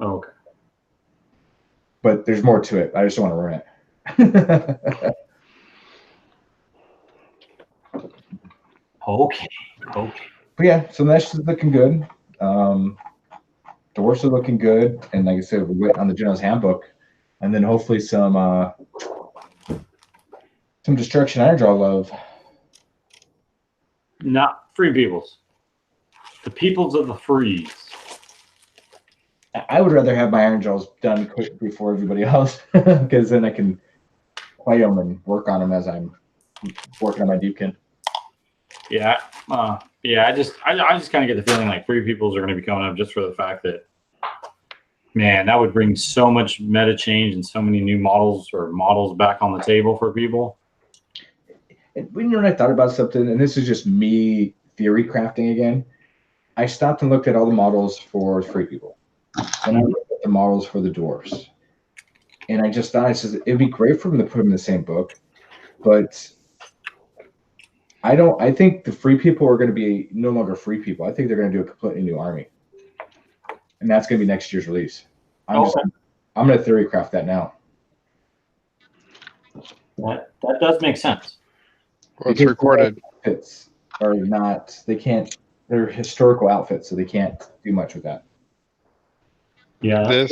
Oh, okay. But there's more to it. I just don't want to ruin it. Okay. But yeah, so that's looking good. Dwarfs are looking good, and like I said, on the General's Handbook, and then hopefully some destruction iron draw love. Not free peoples. The peoples of the freeze. I would rather have my iron draws done quick before everybody else, because then I can play them and work on them as I'm working on my Deepkin. Yeah, I just kind of get the feeling like free peoples are going to be coming up just for the fact that, man, that would bring so much meta change and so many new models back on the table for people. And when I thought about something, and this is just me theory crafting again, I stopped and looked at all the models for free people, and I looked at the models for the dwarves, and I just thought, I said, it'd be great for them to put them in the same book, but I think the free people are going to be no longer free people. I think they're going to do a completely new army, and that's going to be next year's release. I'm going to theory craft that now. That does make sense. Well, it's recorded. Outfits are not. They can't. They're historical outfits, so they can't do much with that. Yeah.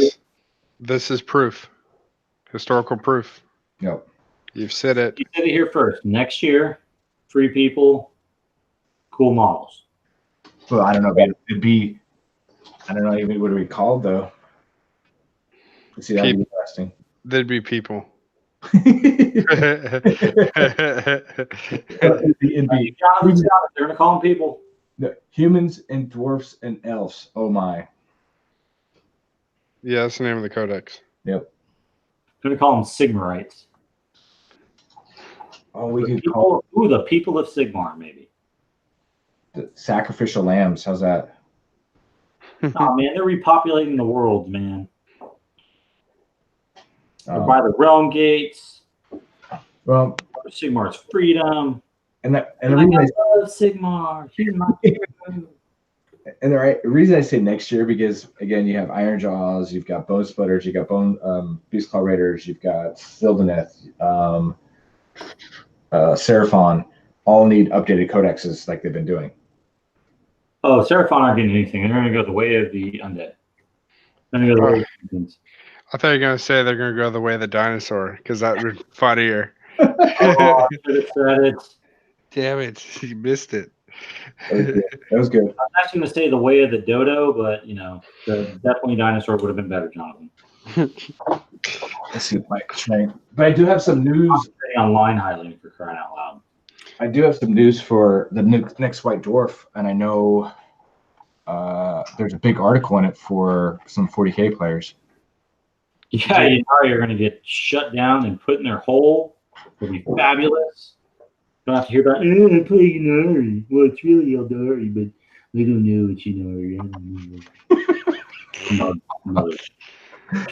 This is proof. Historical proof. Yep. You've said it. You said it here first. Next year, free people, cool models. Well, I don't know. It'd be. I don't know even what it would be called though. Let's see, that'd be interesting. There'd be people. It'd be they're gonna call them people. Humans and dwarfs and elves. Oh my. Yeah, that's the name of the codex. Yep. They're gonna call them Sigmarites. Oh, we could call the people of Sigmar, maybe. the sacrificial lambs. How's that? Oh man, they're repopulating the world, man. By the realm gates. Well, Sigmar's freedom. And the I reason love Sigmar. He's my favorite. And the reason I say next year, because again, you have Iron Jaws, you've got Bone Splitters, you've got Beast Claw Raiders, you've got Sylvaneth, Seraphon, all need updated codexes like they've been doing. Oh, Seraphon aren't getting anything. They're going to go the way of the undead. They're going to go the way of the humans. I thought you were going to say they're going to go the way of the dinosaur, because that would be funnier. Oh, I should have said it. Damn it. You missed it. That was good. I was actually going to say the way of the dodo, but, the definitely dinosaur would have been better, Jonathan. Let's see if Mike can. But I do have some news. Online highlighting for crying out loud. I do have some news for the next White Dwarf, and I know there's a big article in it for some 40K players. Yeah, you're going to get shut down and put in their hole. It'll be fabulous. Don't have to hear about, I play Inari. Well, it's really Eldari, but we don't know it's Inari. I don't know.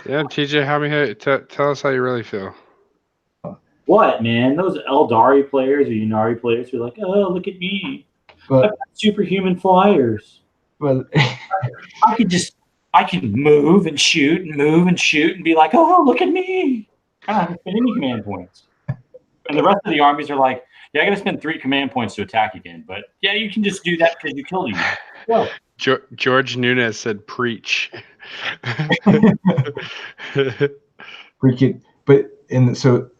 Yeah, TJ, tell us how you really feel. What, man? Those Eldari players or Inari players are like, oh, look at me. But I've got superhuman flyers. well, I can move and shoot and be like, oh, look at me. I don't have to spend any command points. And the rest of the armies are like, yeah, I got to spend 3 command points to attack again. But yeah, you can just do that because you killed him. Well, George Nunes said, "Preach." freaking, so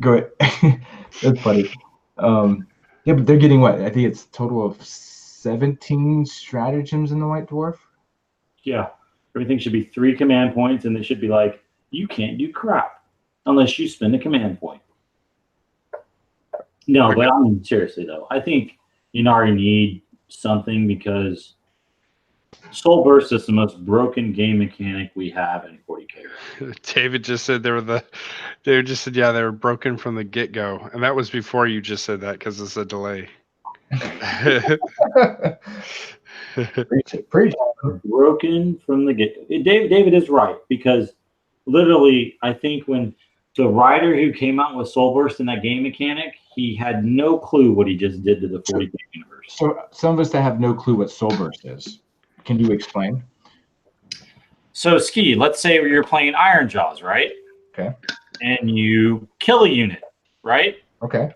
go ahead. That's funny. Yeah, but they're getting what? I think it's a total of 17 stratagems in the White Dwarf. Yeah, everything should be 3 command points, and they should be like, you can't do crap unless you spend a command point. No, but I mean, seriously, though, I think Inari need something because Soul Burst is the most broken game mechanic we have in 40K. David just said they were broken from the get-go. And that was before you just said that because it's a delay. Preach. Broken from the get-go. David is right, because literally, I think when the writer who came out with Soul Burst in that game mechanic, he had no clue what he just did to the 40K universe. So some of us that have no clue what Soul Burst is, can you explain? So, Ski, let's say you're playing Iron Jaws, right? Okay. And you kill a unit, right? Okay.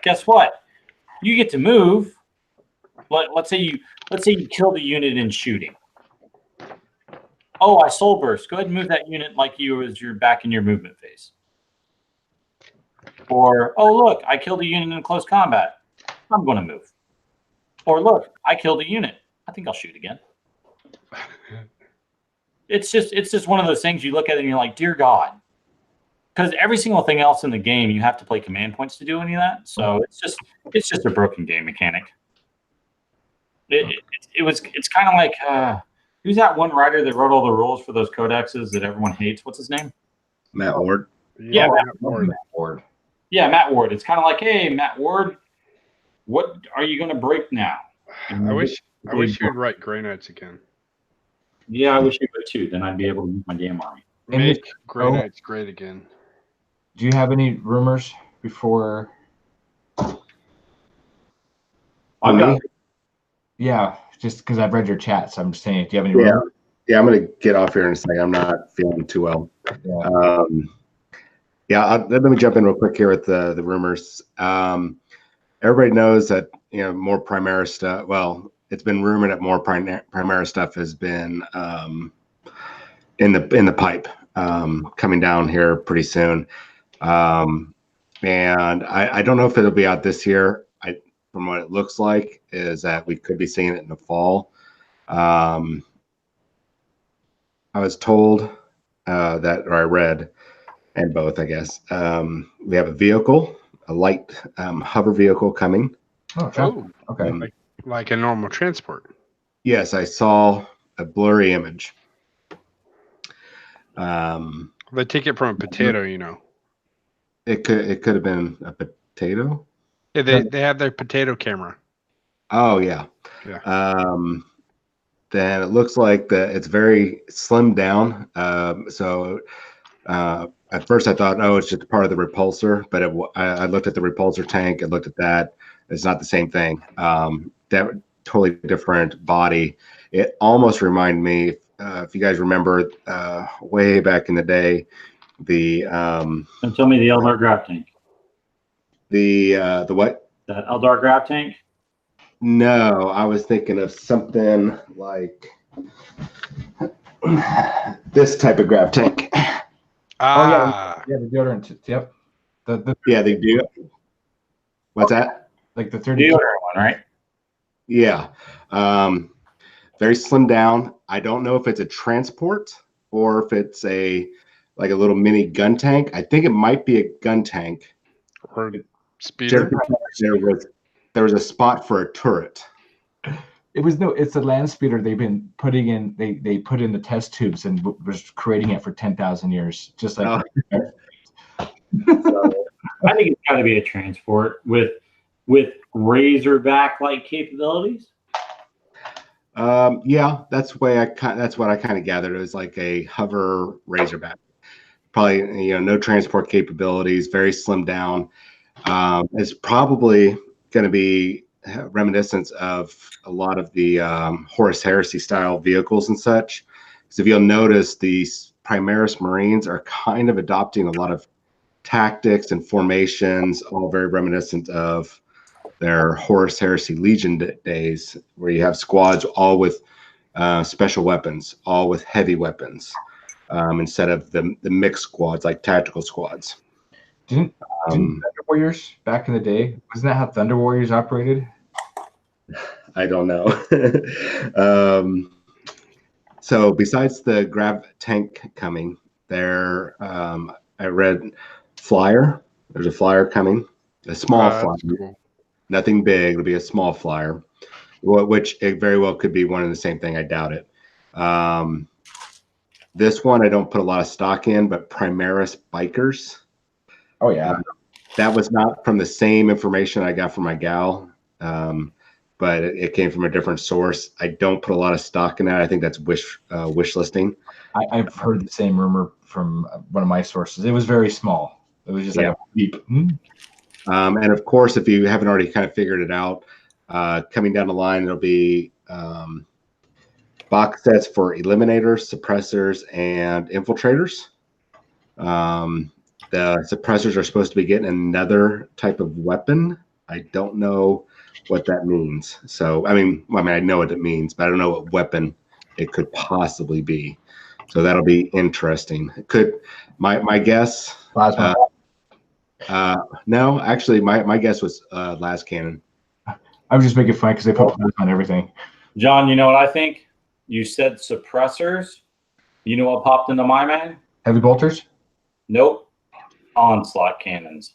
Guess what? You get to move. Let's say you kill the unit in shooting. Oh, I soul burst. Go ahead and move that unit like you're back in your movement phase. Or, oh, look, I killed a unit in close combat. I'm going to move. Or, look, I killed a unit. I think I'll shoot again. It's just one of those things you look at it and you're like, dear God. Because every single thing else in the game, you have to play command points to do any of that. So it's just a broken game mechanic. It's kind of like who's that one writer that wrote all the rules for those codexes that everyone hates? What's his name? Matt Ward. Yeah, Matt Ward. Yeah, Matt Ward. It's kind of like, hey, Matt Ward, what are you going to break now? I wish you'd write Grey Knights again. Yeah, I wish you would too. Then I'd be able to use my damn army. Make Grey Knights great again. Do you have any rumors before? Yeah, just because I've read your chat, so I'm just saying. Do you have any rumors? Yeah, I'm going to get off here in a second. I'm not feeling too well. Let me jump in real quick here with the rumors. Everybody knows that more Primaris stuff. Well, it's been rumored that more Primaris stuff has been in the pipe, coming down here pretty soon. And I don't know if it'll be out this year. From what it looks like, is that we could be seeing it in the fall. I was told or I read, and both, I guess. We have a vehicle, a light hover vehicle coming. Oh, okay. Like a normal transport. Yes, I saw a blurry image. They take it from a potato, It could have been a potato. Yeah, they have their potato camera. Oh yeah. Yeah. Then it looks like it's very slimmed down. So at first I thought, oh, it's just part of the repulsor, but I looked at the repulsor tank. I looked at that. It's not the same thing. That totally different body. It almost reminded me, if you guys remember, way back in the day, Don't tell me the Eldar Grab tank. The what? That Eldar Grab tank? No, I was thinking of something like this type of grab tank. Yeah, the deodorant. Yep. Yeah, they do. What's that? Like the 30 deodorant one, right? Yeah. Very slim down. I don't know if it's a transport or if it's like a little mini gun tank. I think it might be a gun tank. Or speeder. There was a spot for a turret. It's a land speeder they've been putting in. They put in the test tubes and was creating it for 10,000 years, just like. So, I think it's got to be a transport with Razorback-like capabilities. Yeah, that's what I kind of gathered. It was like a hover Razorback. Probably no transport capabilities, very slimmed down. It's probably going to be reminiscent of a lot of the Horus Heresy style vehicles and such. Because if you'll notice, these Primaris Marines are kind of adopting a lot of tactics and formations, all very reminiscent of their Horus Heresy Legion days, where you have squads all with special weapons, all with heavy weapons, instead of the mixed squads, like tactical squads. Didn't Thunder Warriors back in the day, wasn't that how Thunder Warriors operated? I don't know. So besides the grab tank coming, I read flyer. There's a flyer coming, a small flyer. Cool. Nothing big. It'll be a small flyer, which it very well could be one and the same thing. I doubt it. This one I don't put a lot of stock in, but Primaris Bikers. Oh yeah. That was not from the same information I got from my gal, but it came from a different source. I don't put a lot of stock in that. I think that's wish listing. I've heard the same rumor from one of my sources. It was very small. It was just like a beep. And of course, if you haven't already kind of figured it out, coming down the line, it'll be box sets for eliminators, suppressors, and infiltrators. The suppressors are supposed to be getting another type of weapon. I don't know what that means. So, I mean, I know what it means, but I don't know what weapon it could possibly be. So that'll be interesting. Could my guess? Plasma. No, actually, my guess was Last Cannon. I was just making fun because they put plasma on everything. John, you know what I think? You said suppressors. You know what popped into my mind? Heavy bolters? Nope. Onslaught cannons.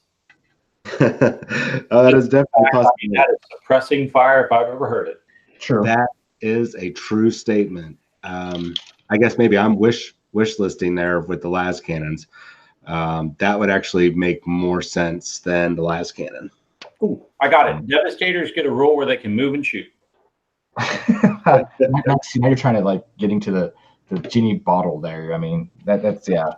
Oh, that is definitely possible. That is suppressing fire if I've ever heard it. True. That is a true statement. I guess maybe I'm wish listing there with the Las Cannons. That would actually make more sense than the Las Cannon. Ooh, I got it. Devastators get a rule where they can move and shoot. Now you're trying to like getting to the genie bottle there. I mean, that's yeah.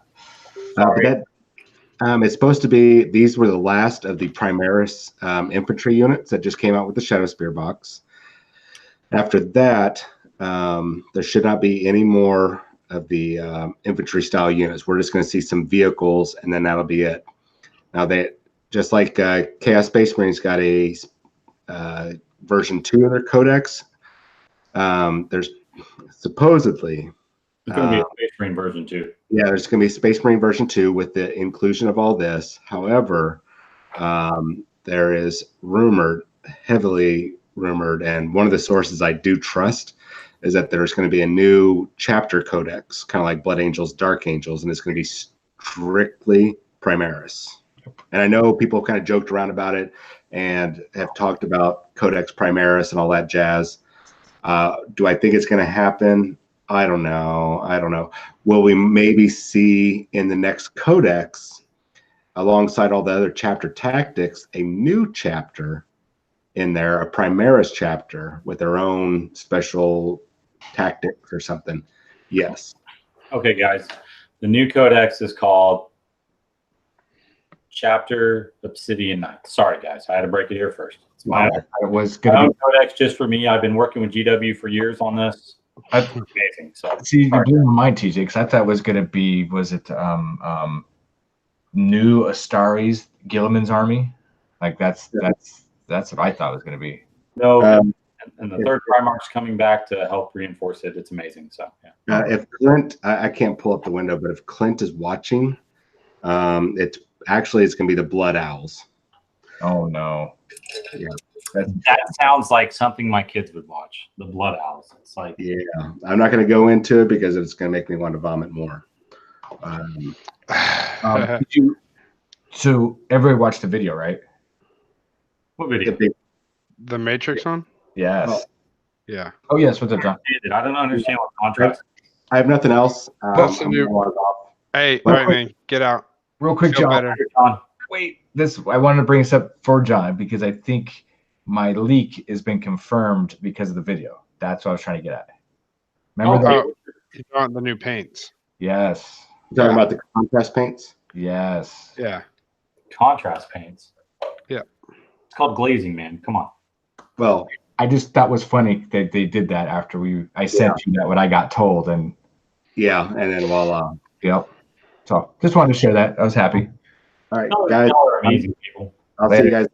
It's supposed to be, these were the last of the Primaris infantry units that just came out with the Shadow Spear box. After that, there should not be any more of the infantry style units. We're just going to see some vehicles, and then that'll be it. Now, they just like Chaos Space Marines got a version 2 of their codex. There's supposedly It's going to be a Space Marine version 2. Yeah, there's going to be Space Marine version 2 with the inclusion of all this. However, there is heavily rumored, and one of the sources I do trust is that there's going to be a new chapter codex, kind of like Blood Angels, Dark Angels, and it's going to be strictly Primaris. And I know people kind of joked around about it and have talked about Codex Primaris and all that jazz. Do I think it's going to happen? I don't know. Will we maybe see in the next codex, alongside all the other chapter tactics, a new chapter in there, a Primaris chapter with their own special tactics or something? Yes. Okay, guys. The new codex is called Chapter Obsidian Knight. Sorry, guys. I had to break it here first. It's my It was going to be codex just for me. I've been working with GW for years on this. That's amazing. So see, you blew my mind, TJ, because I thought it was going to be, was it new Astaris, Gilliman's army? Like that's what I thought it was going to be. no, and the third Primarch's coming back to help reinforce it. It's amazing. So yeah. If Clint, I can't pull up the window, but if Clint is watching, it's going to be the Blood Owls. Oh no! Yeah, that sounds like something my kids would watch. The Blood Owls. It's like, yeah. I'm not going to go into it because it's going to make me want to vomit more. So everybody watched the video, right? what video? The Matrix one? Yes. Oh. Yeah. Oh yes, with the John. I don't understand what contrast. I have nothing else. That's the I'm new- gonna log off. Hey, all right, man, get out. Real quick, Feel John. better. John. Wait, I wanted to bring this up for John because I think my leak has been confirmed because of the video. That's what I was trying to get at. Remember that? Oh, you want the new paints? Yes. You talking about the contrast paints? Yes. Yeah. Contrast paints. Yeah. It's called glazing, man. Come on. Well, I just thought was funny that they did that after I sent you that what I got told, and yeah, and then voila. yep. So just wanted to share that. I was happy. All right, Y'all guys. are amazing people. I'll see you guys.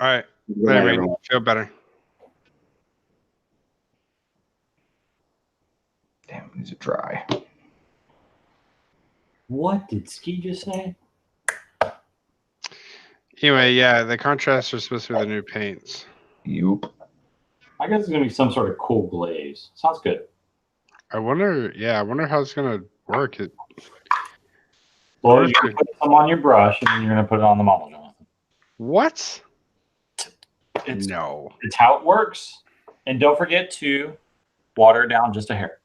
All right. Good Later, night, man. everyone. Feel better. Damn, these are dry. What did Ski just say? Anyway, yeah, the contrasts are supposed to be the new paints. Yup. I guess it's gonna be some sort of cool glaze. Sounds good. I wonder how it's gonna work. Well, you're gonna put some on your brush and then you're gonna put it on the model, Jonathan. What? It's No. It's how it works. And don't forget to water it down just a hair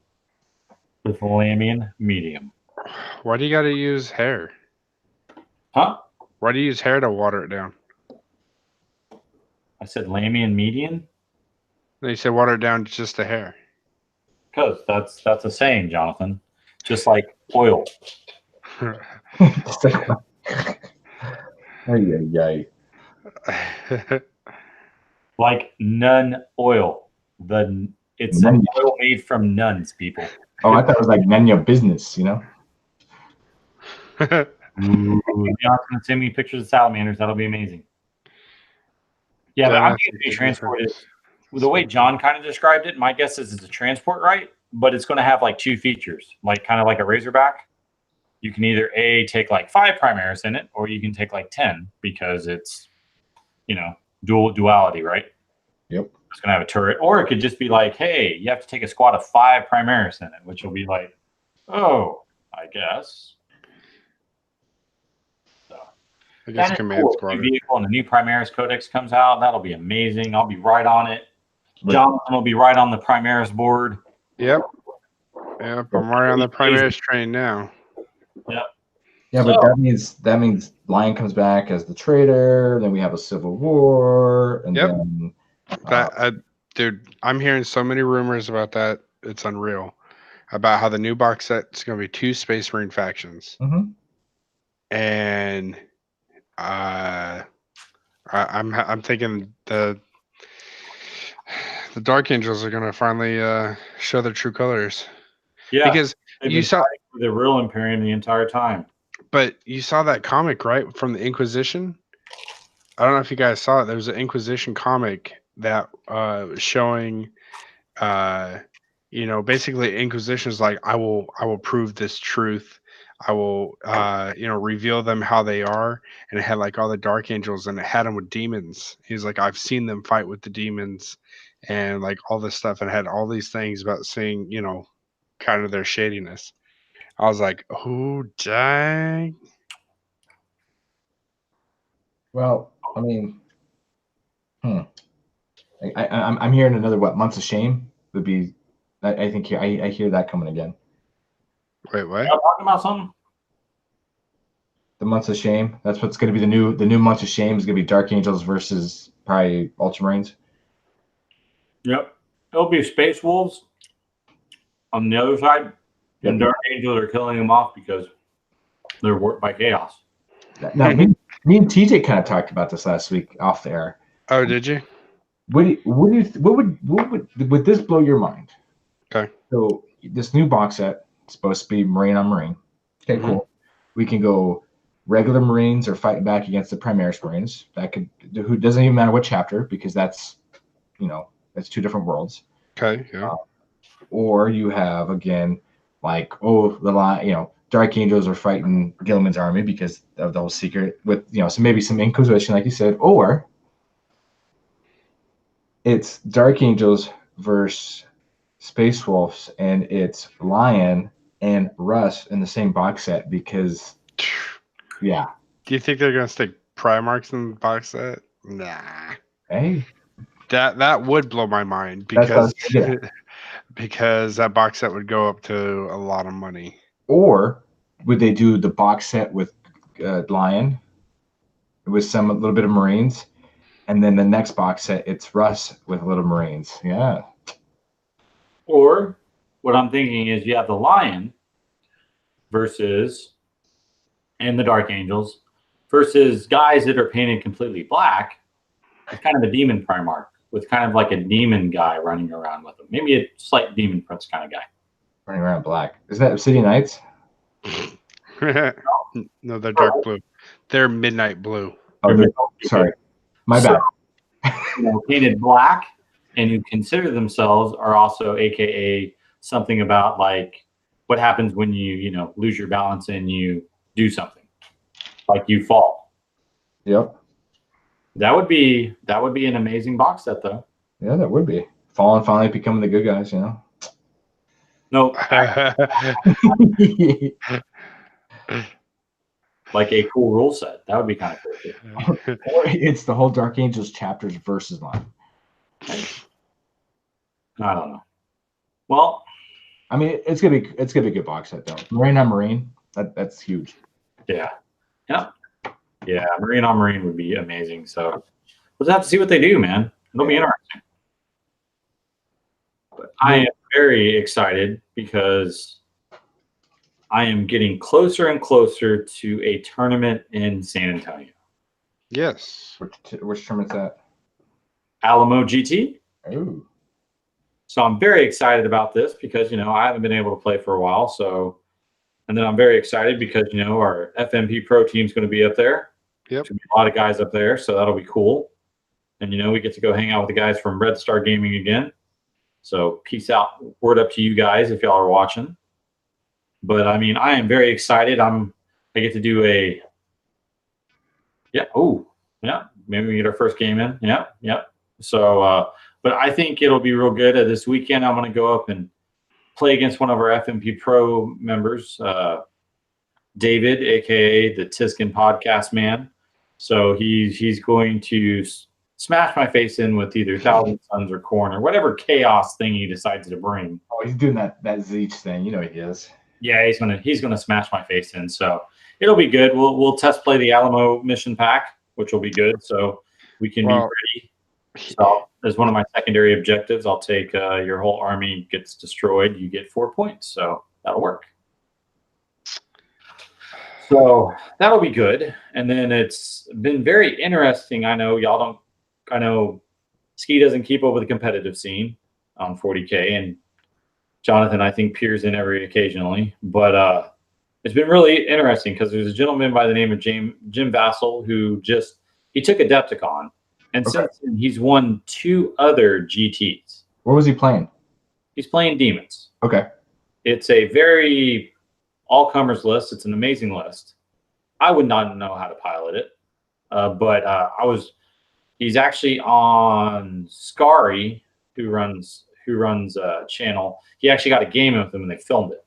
with Lamian medium. Why do you got to use hair? Huh? Why do you use hair to water it down? I said Lamian median They said water it down just a hair. because that's a saying, Jonathan. Just like oil. Ay. Like nun oil. It's an oil made from nuns, people. Oh, I thought it was like none of your business, you know? John's gonna send me pictures of salamanders. That'll be amazing. Yeah, but I'm going to be transported the way John kind of described it, my guess is it's a transport right, but it's going to have like 2 features, like kind of like a Razorback. You can either take like 5 Primaris in it, or you can take like 10 because it's, duality, right? Yep. It's going to have a turret, or it could just be like, hey, you have to take a squad of 5 Primaris in it, which will be like, oh, I guess. So I guess that is command cool. squad. New vehicle and the new Primaris Codex comes out. That'll be amazing. I'll be right on it. But- Jonathan will be right on the Primaris board. Yep. Yep. I'm right on the Primaris train now. Yep. Yeah, but So- that means Lion comes back as the traitor. Then we have a civil war, and Yep. then Dude, I'm hearing so many rumors about that. It's unreal. About how the new box set is going to be 2 Space Marine factions, mhm. and I'm thinking the Dark Angels are going to finally show their true colors. Yeah. Because they've you been saw, fighting for the real Imperium the entire time. but you saw that comic, right, from the Inquisition. I don't know if you guys saw it. There was an Inquisition comic that was showing, basically Inquisition's like, I will prove this truth. I will, reveal them how they are. And it had like all the Dark Angels, and it had them with demons. He's like, I've seen them fight with the demons, and like all this stuff, and had all these things about seeing, kind of their shadiness. I was like, oh dang. Well, I mean, I'm hearing another Months of Shame would be. I think I hear that coming again. Wait, what? Y'all talking about something? The Months of Shame. That's what's going to be the new Months of Shame is going to be Dark Angels versus probably Ultramarines. Yep. It'll be Space Wolves on the other side, and Dark Angels are killing them off because they're worked by chaos. Now, me and TJ kind of talked about this last week off the air. Oh, did you? What would this blow your mind? Okay. So this new box set is supposed to be Marine on Marine. Okay, cool. We can go regular Marines or fighting back against the Primaris Marines. That could who doesn't even matter what chapter because that's that's 2 different worlds. Okay, yeah. Or you have again like Dark Angels are fighting Gilman's army because of the whole secret with so maybe some Inquisition like you said, or it's Dark Angels versus Space Wolves, and it's Lion and Russ in the same box set because, yeah. Do you think they're gonna stick Primarchs in the box set? Nah. Hey, That would blow my mind That's what I because was thinking. because that box set would go up to a lot of money. Or would they do the box set with Lion with a little bit of Marines, and then the next box set it's Russ with a little Marines? Yeah. Or what I'm thinking is you have the Lion and the Dark Angels versus guys that are painted completely black. It's kind of a demon Primarch with kind of like a demon guy running around with them. Maybe a slight demon prince kind of guy. Running around black. Is that Obsidian Knights? No, they're dark blue. They're midnight blue. Oh, sorry. My bad. Painted black, and who consider themselves are also AKA something about like what happens when you lose your balance and you do something like you fall. Yep. That would be an amazing box set though. Yeah, that would be. Fallen finally becoming the good guys, No, like a cool rule set. That would be kind of cool too. Or it's the whole Dark Angels chapters versus line. I don't know. Well, I mean, it's gonna be a good box set though. Marine on Marine, that's huge. yeah. Marine on Marine would be amazing. So we'll just have to see what they do, man. It'll be interesting. But I am very excited because I am getting closer and closer to a tournament in San Antonio. Yes. Which tournament's that? Alamo GT. Oh. So I'm very excited about this because, I haven't been able to play for a while. So, and then I'm very excited because, our FNP Pro team is going to be up there. Yep. There's a lot of guys up there. So that'll be cool. And we get to go hang out with the guys from Red Star Gaming again. So peace out. Word up to you guys if y'all are watching. But I mean, I am very excited. I get to do a maybe we get our first game in. Yeah. So but I think it'll be real good. This weekend I'm going to go up and play against one of our FNP Pro members, David, aka the Tiskin Podcast Man. So he's going to smash my face in with either Thousand Suns or Corn or whatever chaos thing he decides to bring. Oh, he's doing that Zeech thing. You know he is. Yeah, he's gonna smash my face in. So it'll be good. We'll test play the Alamo mission pack, which will be good. So we can be ready. So as one of my secondary objectives, I'll take your whole army gets destroyed. You get 4 points. So that'll work. So that'll be good. And then it's been very interesting. I know Ski doesn't keep up with the competitive scene on 40K, and Jonathan, I think, peers in every occasionally. But it's been really interesting because there's a gentleman by the name of Jim Vassell who he took Adepticon, and since then he's won 2 other GTs. What was he playing? He's playing Demons. Okay. It's a very all-comers list. It's an amazing list. I would not know how to pilot it, but he's actually on Scary, who runs a channel. He actually got a game with them and they filmed it.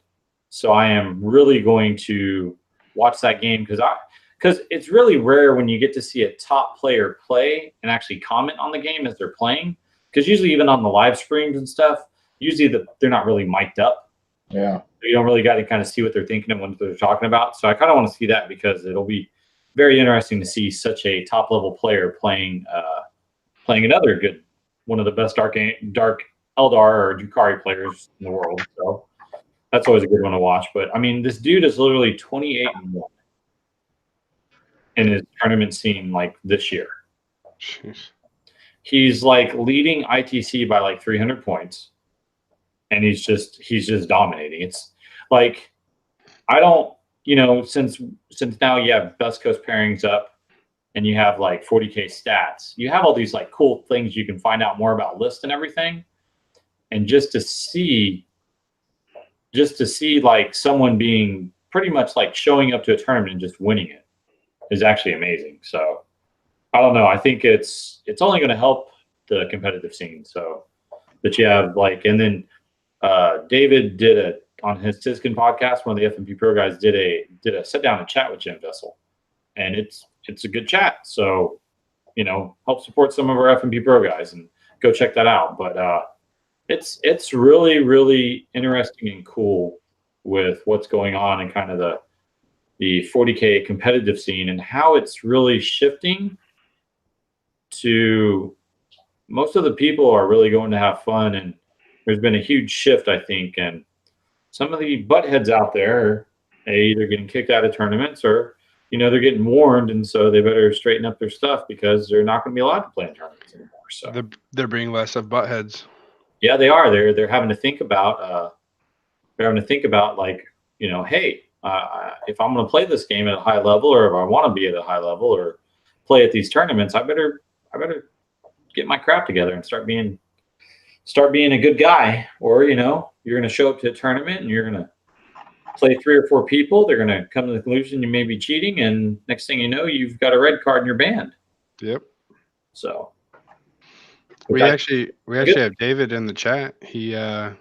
So I am really going to watch that game because it's really rare when you get to see a top player play and actually comment on the game as they're playing. Because usually even on the live streams and stuff, usually they're not really mic'd up. Yeah. You don't really got to kind of see what they're thinking and what they're talking about. So I kind of want to see that because it'll be very interesting to see such a top level player playing another good, one of the best dark Eldar or Drukhari players in the world. So that's always a good one to watch. But I mean, this dude is literally 28-1 in his tournament scene like this year. Jeez. He's like leading ITC by like 300 points. And he's just dominating. It's like, I don't, since now you have Best Coast pairings up and you have like 40K stats, you have all these like cool things you can find out more about lists and everything. And just to see like someone being pretty much like showing up to a tournament and just winning it is actually amazing. So I don't know. I think it's only going to help the competitive scene. So that you have like, and then David did on his Tiskin podcast, one of the FNP Pro guys did a sit down and chat with Jim Vessel, and it's a good chat. So, help support some of our FNP Pro guys and go check that out. But it's really, really interesting and cool with what's going on in kind of the 40K competitive scene and how it's really shifting to most of the people are really going to have fun, and there's been a huge shift, I think, and some of the buttheads out there are either getting kicked out of tournaments or, they're getting warned, and so they better straighten up their stuff because they're not going to be allowed to play in tournaments anymore. So they're being less of buttheads. Yeah, they are. They're having to think about like, hey, if I'm going to play this game at a high level, or if I want to be at a high level or play at these tournaments, I better get my crap together and start being a good guy, or you're going to show up to a tournament and you're going to play 3 or 4 people. They're going to come to the conclusion you may be cheating, and next thing you know, you've got a red card in your band. Yep. So we actually have David in the chat. He's going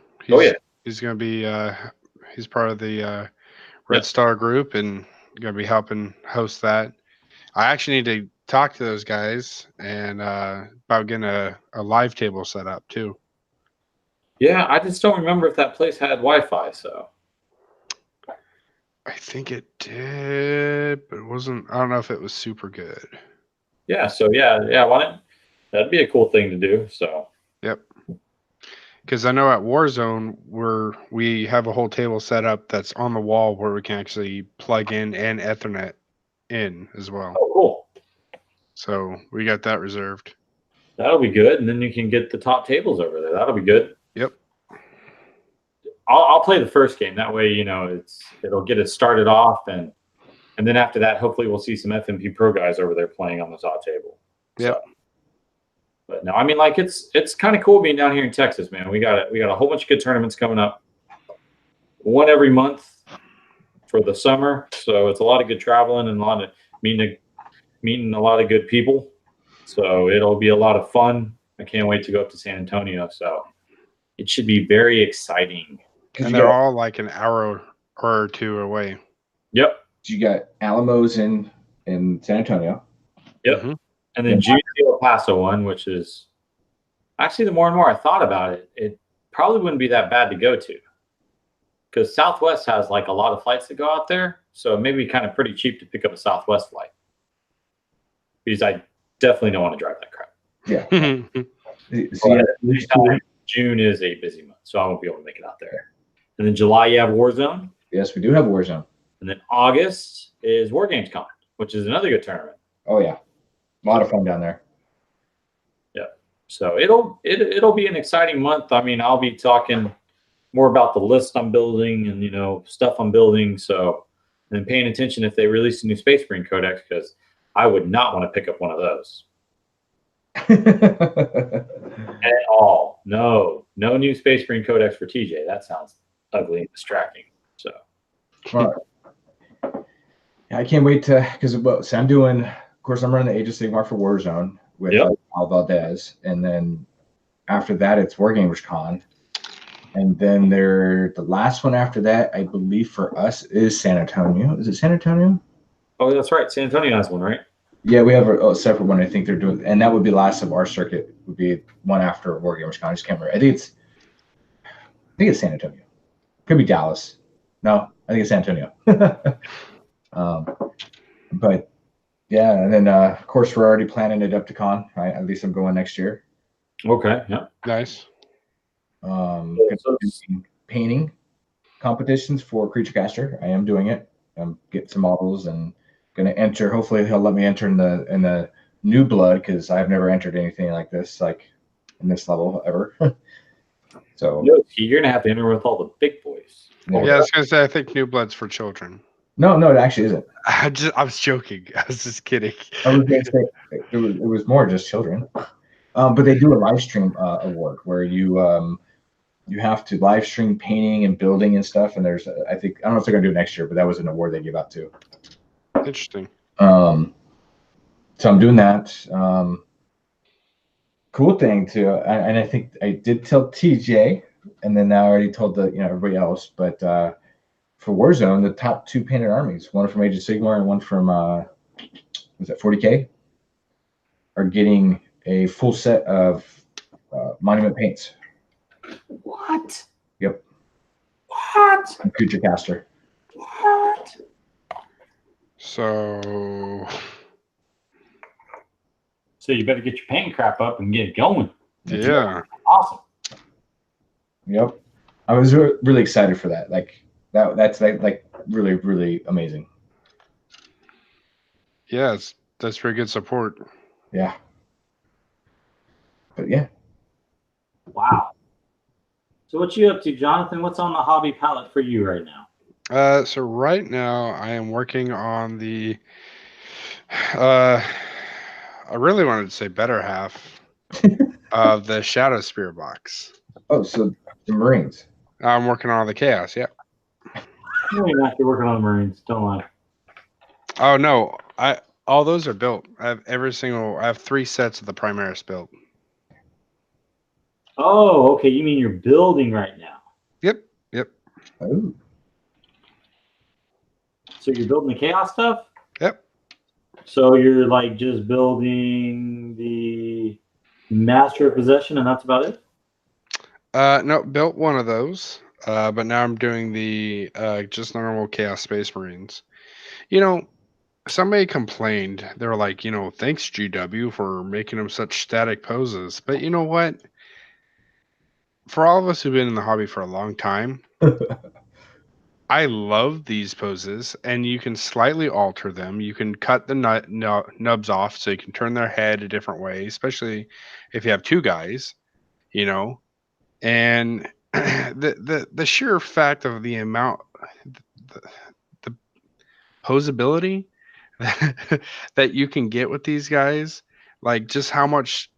to be he's part of the Red Star group and going to be helping host that. I actually need to talk to those guys and about getting a live table set up too. Yeah, I just don't remember if that place had Wi-Fi. So I think it did, but it wasn't. I don't know if it was super good. Yeah. So yeah. Why not? That'd be a cool thing to do. So. Yep. Because I know at Warzone we have a whole table set up that's on the wall where we can actually plug in and Ethernet in as well. Oh, cool. So we got that reserved. That'll be good, and then you can get the top tables over there. That'll be good. Yep. I'll play the first game. That way, it'll get it started off, and then after that, hopefully we'll see some FNP Pro guys over there playing on the top table. Yep. But no, I mean, like it's kind of cool being down here in Texas, man. We got a whole bunch of good tournaments coming up, one every month for the summer. So it's a lot of good traveling and a lot of meeting a lot of good people. So it'll be a lot of fun. I can't wait to go up to San Antonio. So it should be very exciting. And they're all like an hour or two away. Yep. You got Alamos in San Antonio. Yep. Mm-hmm. And then June's the El Paso one, which is actually the more and more I thought about it, it probably wouldn't be that bad to go to. Because Southwest has like a lot of flights that go out there. So it may be kind of pretty cheap to pick up a Southwest flight. Because I definitely don't want to drive that crap. Yeah. So yeah, June is a busy month, so I won't be able to make it out there. And then July, you have Warzone. Yes, we do have Warzone. And then August is Wargames Con, which is another good tournament. Oh yeah, a lot of fun down there. Yeah, so it'll be an exciting month. I mean, I'll be talking more about the list I'm building and stuff I'm building. So, and then paying attention if they release a new Space Marine Codex, because I would not want to pick up one of those at all. No new Space Marine Codex for TJ. That sounds ugly and distracting. So. Well, I can't wait to, because so I'm doing, of course, I'm running the Age of Sigmar for Warzone with Al Valdez, and then after that it's Wargamers Con, and then the last one after that, I believe for us, is San Antonio. Is it San Antonio? Oh, that's right. San Antonio has one, right? Yeah, we have a separate one. I think they're doing, and that would be last of our circuit. Would be one after Wargamers Con. I just can't remember. I think it's San Antonio. Could be Dallas. No, I think it's San Antonio. But yeah, and then of course we're already planning Adepticon. Right? At least I'm going next year. Okay. Yeah. Nice. Painting competitions for Creature Caster. I am doing it. I'm getting some models and going to enter. Hopefully he'll let me enter in the new blood, because I've never entered anything like this, like in this level ever. So you're gonna have to enter with all the big boys. Yeah, I was gonna say I think New Blood's for children. No, it actually isn't. I was joking. I was just kidding. I was gonna say it was more just children. But they do a live stream award where you have to live stream painting and building and stuff. And there's I don't know if they're gonna do it next year, but that was an award they give out too. Interesting. So I'm doing that. Cool thing too, and I think I did tell TJ, and then now I already told everybody else. But for Warzone, the top 2 painted armies, one from Age of Sigmar and one from was that 40K, are getting a full set of monument paints. What? Yep. What? Creature Caster. What? So you better get your paint crap up and get it going. Yeah. Awesome. Yep. I was really excited for that. That's really, really amazing. Yeah, that's pretty good support. Yeah. But yeah. Wow. So what you up to, Jonathan? What's on the hobby palette for you right now? So right now I am working on the I really wanted to say better half of the Shadow Spear box. Oh, so the Marines. I'm working on the Chaos, yeah. You're actually working on the Marines, don't lie. Oh no, all those are built. I have 3 sets of the Primaris built. Oh, okay. You mean you're building right now? Yep. Oh. So you're building the Chaos stuff? Yep. So you're like just building the Master of Possession, and that's about it? No, built one of those. But now I'm doing the just normal Chaos Space Marines. Somebody complained. They were like, thanks GW for making them such static poses. But you know what? For all of us who've been in the hobby for a long time, I love these poses, and you can slightly alter them. You can cut the nubs off so you can turn their head a different way, especially if you have 2 guys, and the sheer fact of the amount, the posability that you can get with these guys, like just how much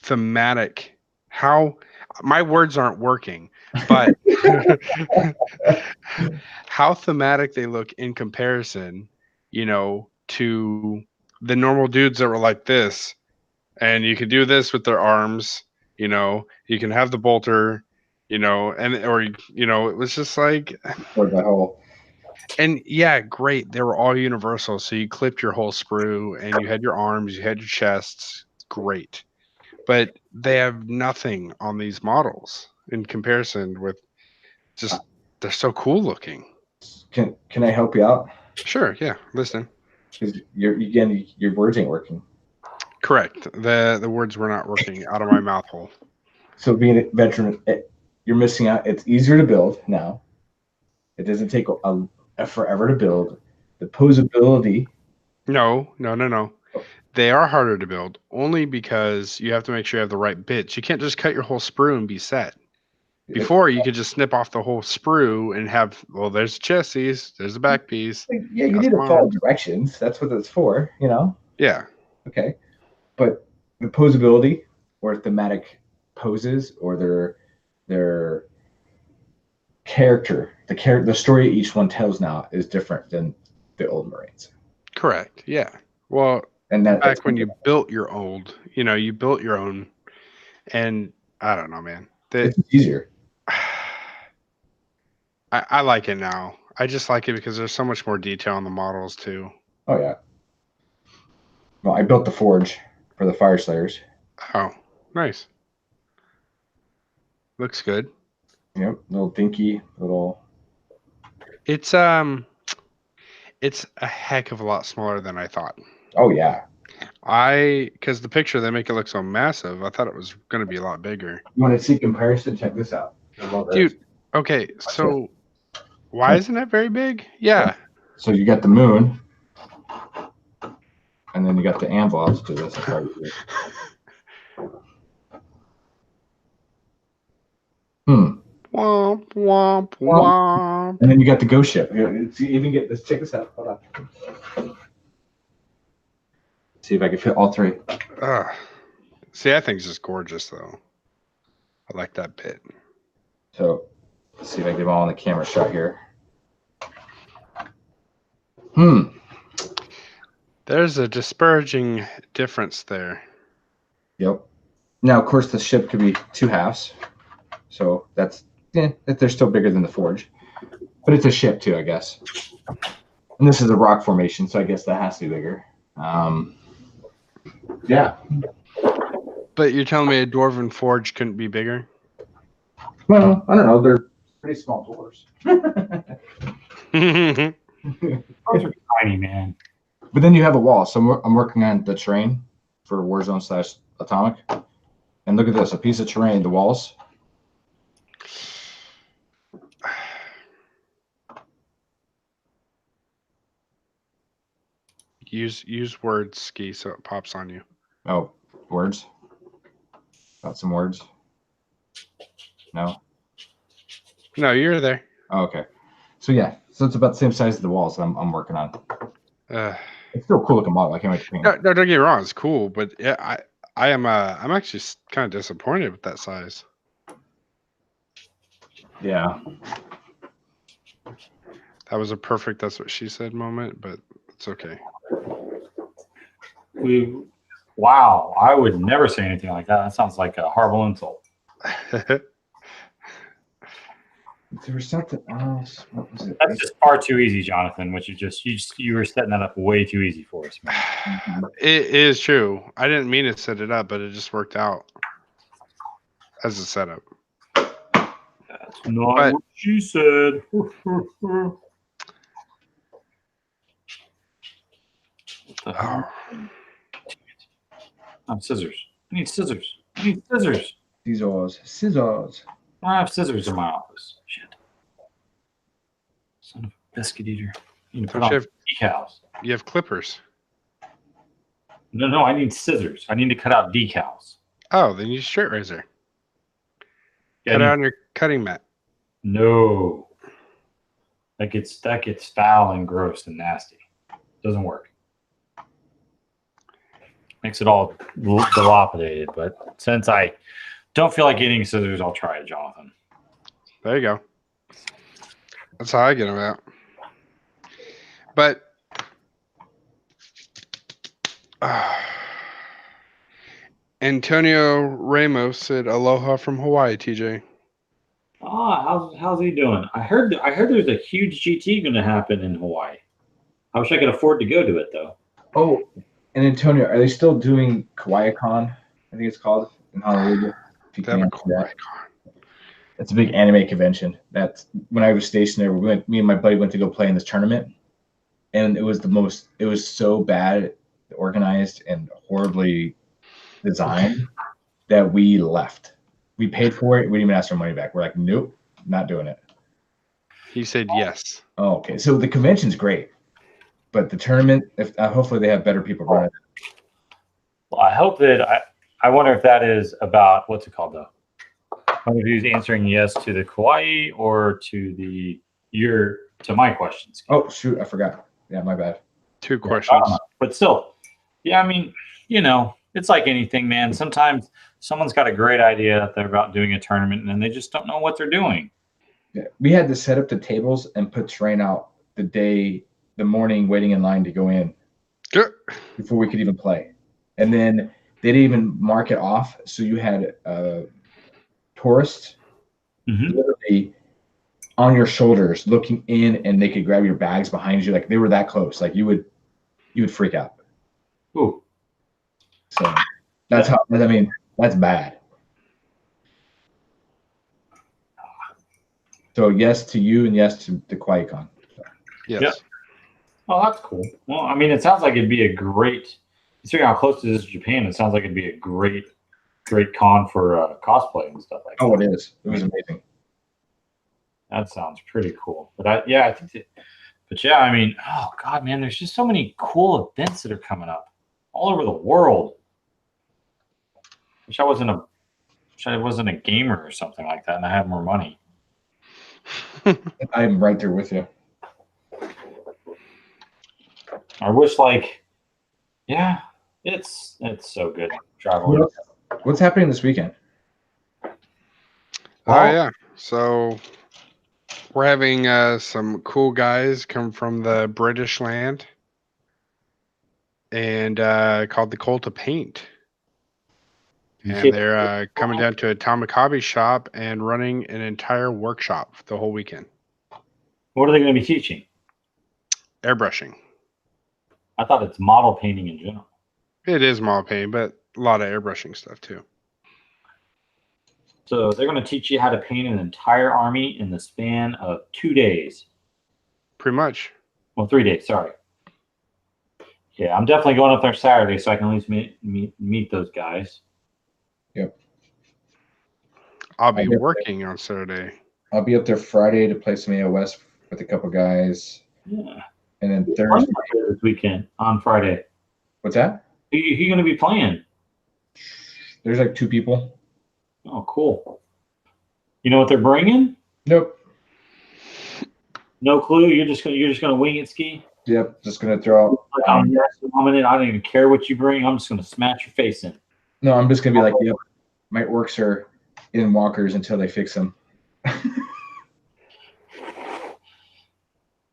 thematic, how my words aren't working, but how thematic they look in comparison, to the normal dudes that were like this. And you can do this with their arms, you can have the bolter, it was just like, Or the whole. and yeah, great. They were all universal. So you clipped your whole sprue and you had your arms, you had your chests. Great. But they have nothing on these models in comparison with just, they're so cool looking. Can I help you out? Sure. Yeah. Listen. Because your words ain't working. Correct. The words were not working out of my mouth hole. So being a veteran, you're missing out. It's easier to build now. It doesn't take a forever to build. The posability. No. They are harder to build only because you have to make sure you have the right bits. You can't just cut your whole sprue and be set. Before, you could just snip off the whole sprue and have, well, there's chassis, there's the back piece. Yeah, you need to follow directions. That's what it's for, Yeah. Okay. But the posability or thematic poses or their character, the story each one tells now is different than the old Marines. Correct. Yeah. Well, and back when you built your you built your own, and I don't know, man. It's easier. I like it now. I just like it because there's so much more detail on the models too. Oh yeah. Well, I built the forge for the Fire Slayers. Oh, nice. Looks good. Yep, little dinky little. It's a heck of a lot smaller than I thought. Oh yeah. Because the picture they make it look so massive, I thought it was going to be a lot bigger. You want to see comparison? Check this out. Dude, okay, so why isn't it very big? Yeah. So you got the moon, and then you got the anvil. Let's do this. Womp, womp, womp. And then you got the ghost ship. Here, even get this. Check this out. Hold on. See if I can fit all three. See, I think it's just gorgeous, though. I like that bit. So, let's see if I can get them all on the camera shot here. There's a disparaging difference there. Yep. Now, of course, the ship could be 2 halves. So that's, they're still bigger than the forge. But it's a ship, too, I guess. And this is a rock formation, so I guess that has to be bigger. Yeah. But you're telling me a dwarven forge couldn't be bigger? Well, I don't know. They're pretty small doors. Those are tiny, man. But then you have a wall. So I'm working on the terrain for Warzone / Atomic. And look at this, a piece of terrain, the walls. Use words, Ski, so it pops on you. Oh, words? Got some words? No? No, you're there. Oh, okay. So yeah, so it's about the same size as the walls that I'm working on. It's still a cool looking model. I can't wait to paint it. No, don't get me wrong, it's cool, but yeah, I'm actually kind of disappointed with that size. Yeah. That was a perfect "that's what she said" moment, but it's okay. Wow, I would never say anything like that. That sounds like a horrible insult. There was something else. What was it? That's just far too easy, Jonathan. Which you were setting that up way too easy for us, man. It is true. I didn't mean to set it up, but it just worked out as a setup. That's not what she said. Scissors. I need scissors. Scissors. I have scissors in my office. Shit. Son of a biscuit eater. You put on decals. You have clippers. No, I need scissors. I need to cut out decals. Oh, then use straight razor. Yeah, Cut it on your cutting mat. No. That gets foul and gross and nasty. Doesn't work. Makes it all dilapidated. But since I don't feel like getting scissors, I'll try it, Jonathan. There you go. That's how I get them out. But Antonio Ramos said aloha from Hawaii, TJ. How's he doing? I heard there's a huge GT going to happen in Hawaii. I wish I could afford to go to it though. Oh, and Antonio, are they still doing KawaiiCon? I think it's called in Honolulu. If you can answer that. It's a big anime convention. That's when I was stationed there. Me and my buddy went to go play in this tournament, and it was so bad organized and horribly designed that we left. We paid for it. We didn't even ask for money back. We're like, nope, not doing it. He said yes. Oh, okay. So the convention's great, but the tournament, hopefully they have better people running it. Well, I hope that I wonder if that is about what's it called though. One of you is answering yes to the Kauai or to my questions. Oh shoot, I forgot. Yeah, my bad. 2 questions. But still, yeah, I mean, it's like anything, man. Sometimes someone's got a great idea that they're about doing a tournament and they just don't know what they're doing. Yeah, we had to set up the tables and put terrain out the morning waiting in line to go in before we could even play. And then they didn't even mark it off. So you had tourists literally on your shoulders looking in, and they could grab your bags behind you. Like they were that close. Like you would freak out. Ooh. So that's that's bad. So yes to you and yes to the QuakeCon. Yes. Yep. Oh, that's cool. Well, I mean, it sounds like it'd be a great, considering how close it is to Japan, it sounds like it'd be a great con for cosplay and stuff like that. Oh, it is. It was amazing. That sounds pretty cool. But I think I mean, oh God, man, there's just so many cool events that are coming up all over the world. Wish I wasn't a gamer or something like that and I had more money. I'm right there with you. I wish it's so good traveling. What's happening this weekend? Oh yeah. So we're having some cool guys come from the British land and called the Cult of Paint. And they're coming down to Atomic Hobby Shop and running an entire workshop the whole weekend. What are they going to be teaching? Airbrushing. I thought it's model painting in general. It is model painting, but a lot of airbrushing stuff too. So they're going to teach you how to paint an entire army in the span of 2 days. Pretty much. Well, 3 days, sorry. Yeah, I'm definitely going up there Saturday so I can at least meet those guys. Yep. I'll be working on Saturday. I'll be up there Friday to play some AOS with a couple guys. Yeah. And then Thursday this weekend on Friday. What's that? Who you going to be playing? There's like 2 people. Oh, cool. You know what they're bringing? Nope. No clue. You're just gonna wing it, Ski. Yep. Just gonna throw out. I'm dominant. I don't even care what you bring. I'm just gonna smash your face in. No, I'm just gonna be like, yep. My orcs are in walkers until they fix them.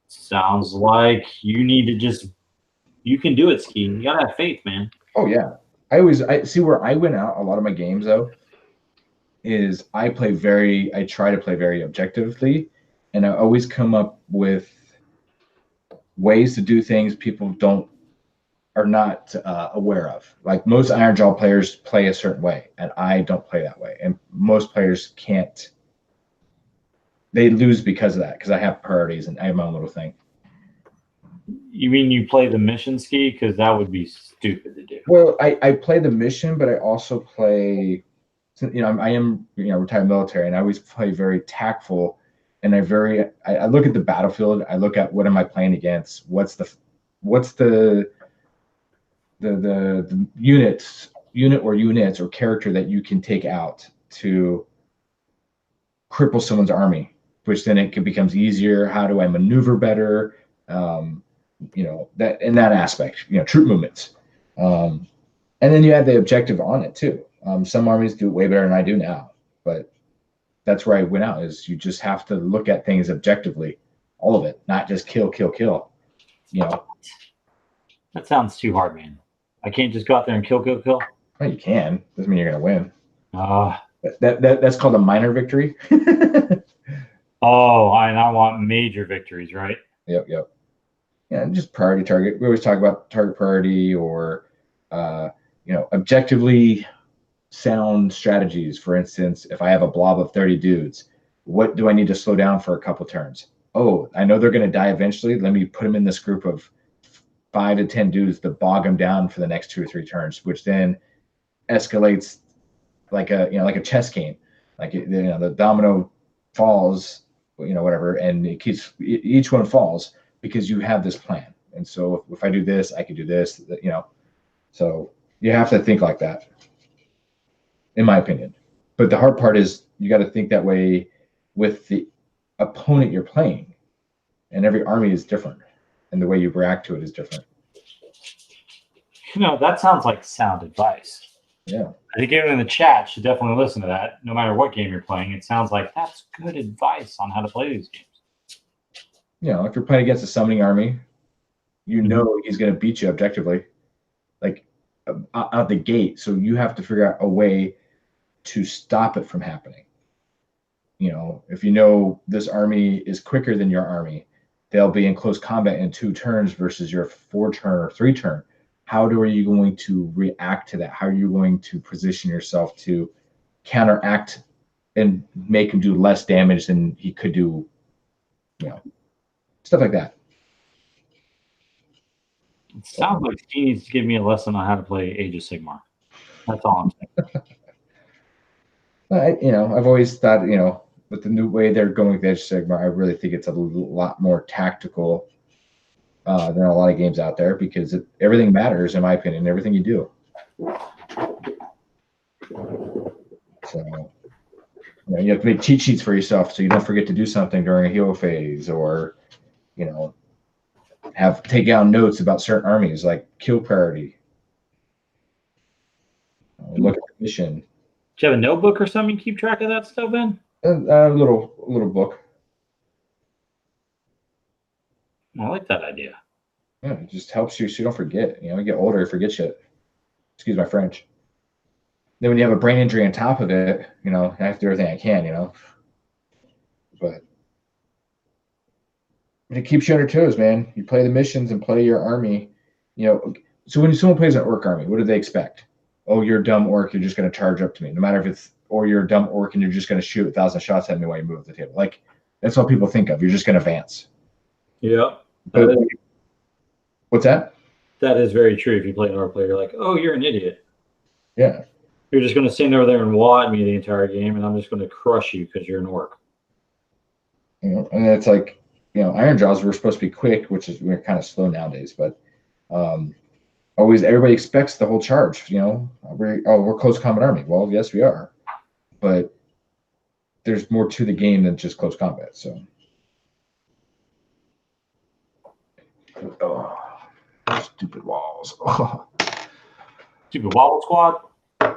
Sounds like you need to you can do it, Ski. You gotta have faith, man. Oh yeah. I see where I win out a lot of my games though is I try to play very objectively, and I always come up with ways to do things people are not aware of. Like most Iron Jaw players play a certain way, and I don't play that way. And most players can't. They lose because of that, because I have priorities and I have my own little thing. You mean you play the mission, Ski? Because that would be stupid to do. Well, I play the mission, but I also play. I am retired military, and I always play very tactful. And I look at the battlefield. I look at what am I playing against? What's the unit or units or character that you can take out to cripple someone's army, which then it becomes easier. How do I maneuver better? That in that aspect, troop movements. And then you add the objective on it too. Some armies do it way better than I do now, but that's where I went out. Is you just have to look at things objectively, all of it, not just kill, kill, kill. You know, That sounds too hard, man. I can't just go out there and kill, kill, kill. well, you can. Doesn't mean you're gonna win. Uh, That's called a minor victory. oh, and I want major victories, right? Yep. Yeah, just priority target. We always talk about target priority or, objectively sound strategies. For instance, if I have a blob of 30 dudes, what do I need to slow down for a couple turns? Oh, I know they're going to die eventually. Let me put them in this group of 5 to 10 dudes to bog them down for the next 2 or 3 turns, which then escalates like a chess game. Like the domino falls, whatever, and it keeps each one falls because you have this plan. And so if I do this, I can do this. So you have to think like that, in my opinion. But the hard part is you got to think that way with the opponent you're playing, and every army is different, and the way you react to it is different. That sounds like sound advice. Yeah. I think everyone in the chat should definitely listen to that, no matter what game you're playing. It sounds like that's good advice on how to play these games. If you're playing against a summoning army, he's going to beat you objectively, like out the gate. So you have to figure out a way to stop it from happening. If this army is quicker than your army, they'll be in close combat in 2 turns versus your 4-turn or 3-turn. How are you going to react to that? How are you going to position yourself to counteract and make him do less damage than he could do? Stuff like that. It sounds like he needs to give me a lesson on how to play Age of Sigmar. That's all I'm saying. I've always thought, with the new way they're going with Age of Sigmar, I really think it's a lot more tactical than a lot of games out there, because everything matters, in my opinion, everything you do. So, you have to make cheat sheets for yourself so you don't forget to do something during a hero phase, or, take down notes about certain armies, like kill priority. Look at the mission. Do you have a notebook or something you keep track of that stuff in? A little book. I like that idea. Yeah, it just helps you so you don't forget. You get older, you forget shit. Excuse my French. Then when you have a brain injury on top of it, I have to do everything I can, But it keeps you on your toes, man. You play the missions and play your army. So when someone plays an orc army, what do they expect? Oh, you're a dumb orc, you're just going to charge up to me. No matter if it's, or you're a dumb orc and you're just going to shoot 1,000 shots at me while you move the table. Like, that's what people think of. You're just going to advance. Yeah. But, what's that? That is very true. If you play an orc player, you're like, oh, you're an idiot. Yeah. You're just going to stand over there and wad me the entire game, and I'm just going to crush you because you're an orc. And it's like, Iron Jaws were supposed to be quick, which is, we're kind of slow nowadays, but always everybody expects the whole charge. We're close combat army. Well, yes, we are, but there's more to the game than just close combat. So, stupid walls. Stupid wobble squad.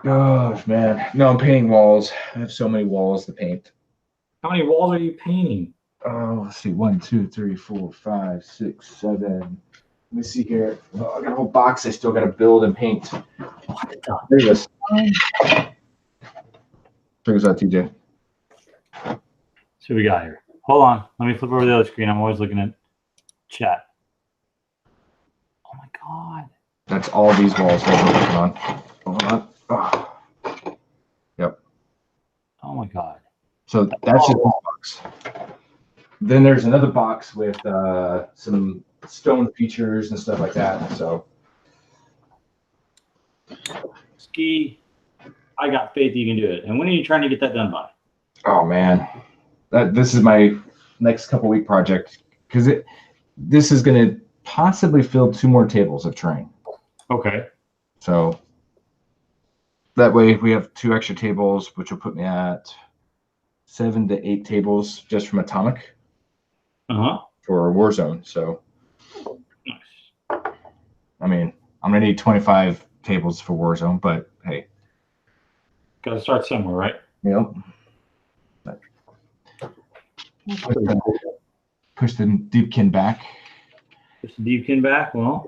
Gosh, man. No, I'm painting walls. I have so many walls to paint. How many walls are you painting? Oh, let's see. 1, 2, 3, 4, 5, 6, 7. Let me see here. Oh, I got a whole box I still got to build and paint. What the? There it is. Figures out, TJ. So what we got here. Hold on. Let me flip over the other screen. I'm always looking at chat. Oh my god. That's all these walls that we're working on. Hold on. Oh. Yep. Oh my god. So that's just one box. Then there's another box with some stone features and stuff like that. So, Ski, I got faith you can do it. And when are you trying to get that done by? oh man, this is my next couple week project, because this is going to possibly fill 2 more tables of terrain. Okay. So that way we have 2 extra tables, which will put me at 7 to 8 tables just from Atomic for Warzone. So, Nice. I mean, I'm going to need 25 tables for Warzone, but hey. Got to start somewhere, right? Yep. Push the Deepkin back. Push the Deepkin back. Well,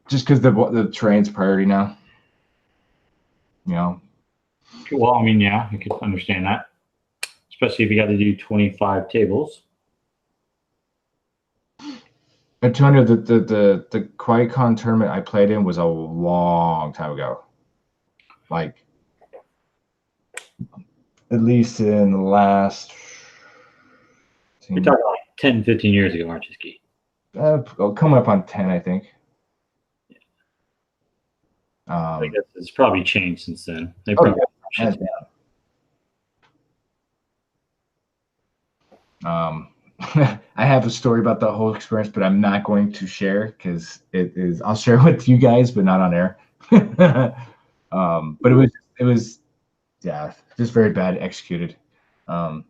just because the terrain's priority now. You know. Well, I mean, yeah, I could understand that, especially if you got to do 25 tables. Antonio, the QuakeCon tournament I played in was a long time ago. Like, at least in the last. You're talking like 10, 15 years ago, aren't you, Ski? Coming up on 10, I think. I guess it's probably changed since then. They probably I have a story about the whole experience, but I'm not going to share because it is. I'll share it with you guys, but not on air. But it was, yeah, just very bad executed. But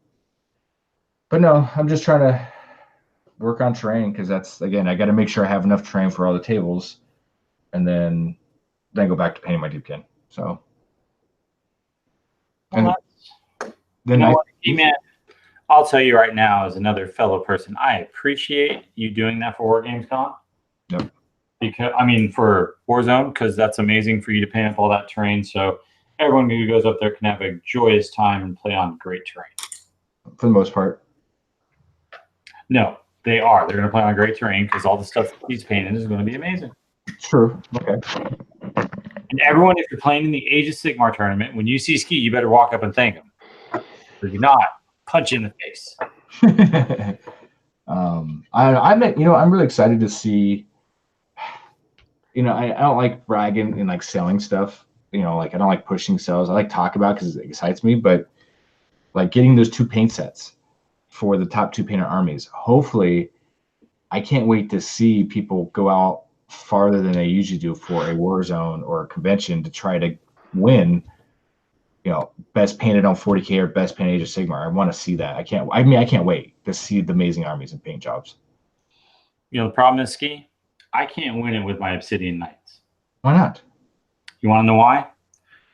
no, I'm just trying to work on terrain because that's, again, I got to make sure I have enough terrain for all the tables, and then go back to painting my Deepkin. So, and then man, I'll tell you right now, as another fellow person, I appreciate you doing that for Wargames Con. Yep. Because I mean, for Warzone, because that's amazing for you to paint up all that terrain. So everyone who goes up there can have a joyous time and play on great terrain. For the most part. No, they are. They're going to play on great terrain because all the stuff he's painting is going to be amazing. True. Okay. And everyone, if you're playing in the Age of Sigmar tournament, when you see Ski, you better walk up and thank him. If you're not, punch you in the face. I'm really excited to see. I don't like bragging and like selling stuff. Like I don't like pushing sales. I like talk about because it excites me. But like getting those 2 paint sets for the top 2 painter armies. Hopefully, I can't wait to see people go out farther than they usually do for a Warzone or a convention to try to win. Best painted on 40K or best painted Age of Sigmar. I want to see that. I can't wait to see the amazing armies and paint jobs. The problem is, Ski, I can't win it with my Obsidian Knights. Why not? You want to know why?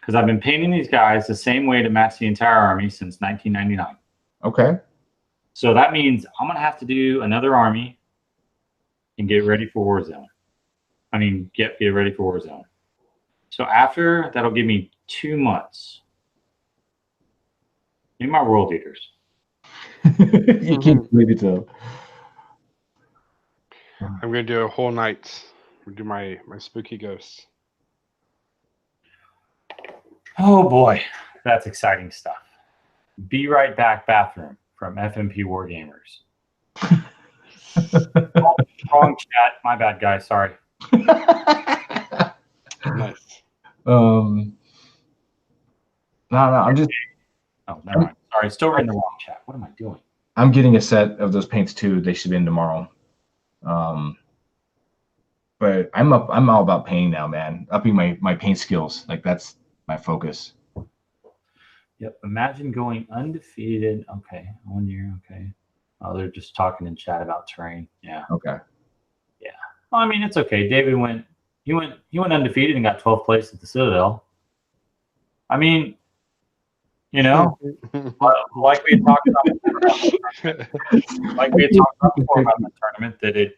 Because I've been painting these guys the same way to match the entire army since 1999. Okay. So that means I'm going to have to do another army and get ready for Warzone. I mean, get ready for Warzone. So after, that'll give me 2 months. Need my world eaters. You can't believe it though. I'm gonna do a whole night. I'm gonna do my spooky ghosts. Oh boy, that's exciting stuff. Be right back, bathroom from FNP Wargamers. Wrong chat. My bad, guys. Sorry. Nice. No, I'm just. Oh, never mind. Sorry, still in the wrong chat. What am I doing? I'm getting a set of those paints too. They should be in tomorrow. But I'm all about painting now, man. Upping my paint skills. Like that's my focus. Yep. Imagine going undefeated. Okay, 1 year. Okay. Oh, they're just talking in chat about terrain. Yeah. Okay. Yeah. Well, I mean, it's okay. David went. He went undefeated and got 12th place at the Citadel. I mean, like we had talked about before about the tournament, that it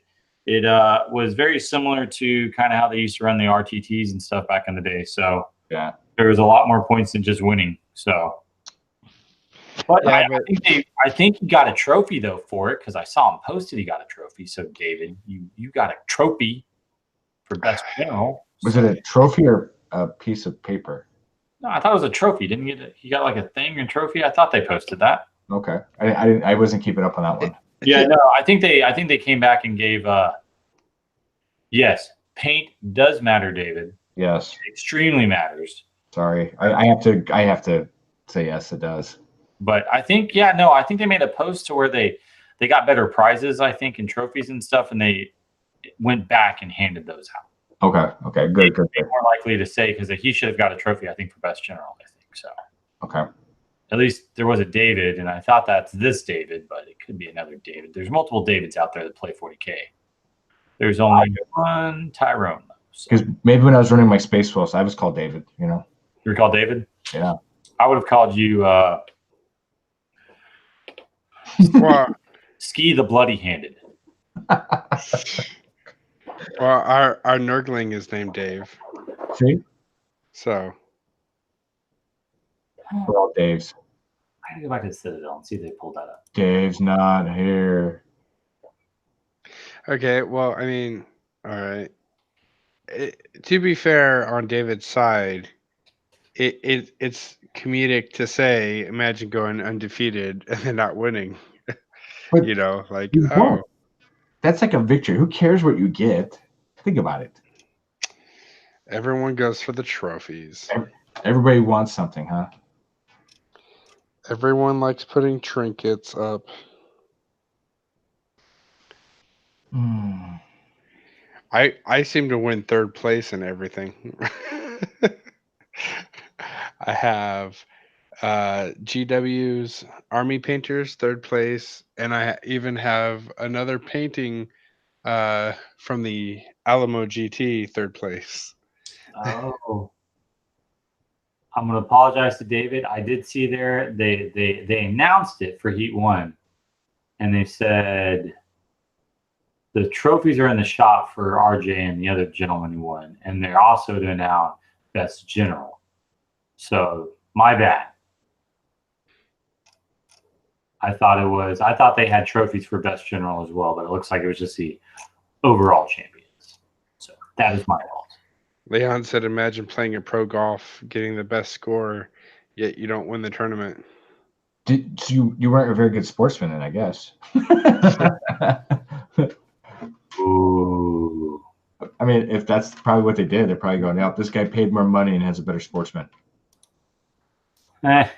was very similar to kind of how they used to run the RTTs and stuff back in the day. So yeah, there was a lot more points than just winning. So, but yeah, I think he got a trophy though for it because I saw him posted. He got a trophy. So David, you got a trophy for best general. Was it a trophy or a piece of paper? No, I thought it was a trophy. Didn't he got like a thing and trophy? I thought they posted that. Okay, I wasn't keeping up on that one. Yeah, no, I think they came back and gave. Yes, paint does matter, David. Yes, it extremely matters. Sorry, I have to say yes, it does. But I think I think they made a post to where they got better prizes, I think, and trophies and stuff, and they went back and handed those out. Okay, good. They're more likely to say because he should have got a trophy, I think, for best general. I think so. Okay. At least there was a David, and I thought that's this David, but it could be another David. There's multiple Davids out there that play 40K. There's only one Tyrone, though. So. Because maybe when I was running my Space Force, I was called David. You know. You were called David? Yeah. I would have called you Well, Ski the Bloody Handed. well, our Nurgling is named Dave, See, so we're all Daves. I gotta go back to the Citadel and see if they pulled that up. Dave's not here. okay. Well, I mean, all right. To be fair, on David's side, it's comedic to say, imagine going undefeated and then not winning. But You know, like, you oh, won't. That's like a victory. Who cares what you get? Think about it. everyone goes for the trophies. Everybody wants something, huh? Everyone likes putting trinkets up. I seem to win third place in everything. I have GW's Army Painters third place, and I even have another painting from the Alamo GT third place. Oh. I'm gonna apologize to David. I did see there they announced it for Heat 1, and they said the trophies are in the shop for RJ and the other gentleman who won, and they're also to announce Best General. So my bad. I thought they had trophies for Best General as well, but it looks like it was just the overall champions. So that is my fault. Leon said, imagine playing a pro golf, getting the best score, yet you don't win the tournament. So you weren't a very good sportsman then, I guess. Ooh. I mean, if that's probably what they did, they're probably going, "Yep, this guy paid more money and has a better sportsman." That's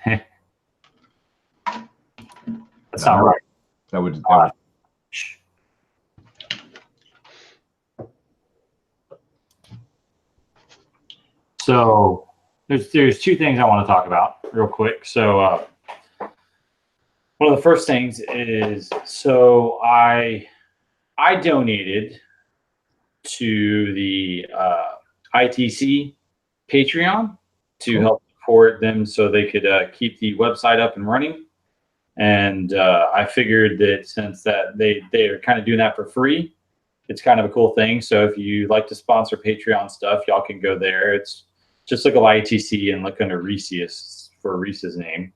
not right. That would. So there's two things I want to talk about real quick. So one of the first things is, so I donated to the ITC Patreon to help support them so they could keep the website up and running. And I figured that since that they are kind of doing that for free, it's kind of a cool thing. So if you like to sponsor Patreon stuff, y'all can go there. It's just look up ITC and look under Reese's for Reese's name,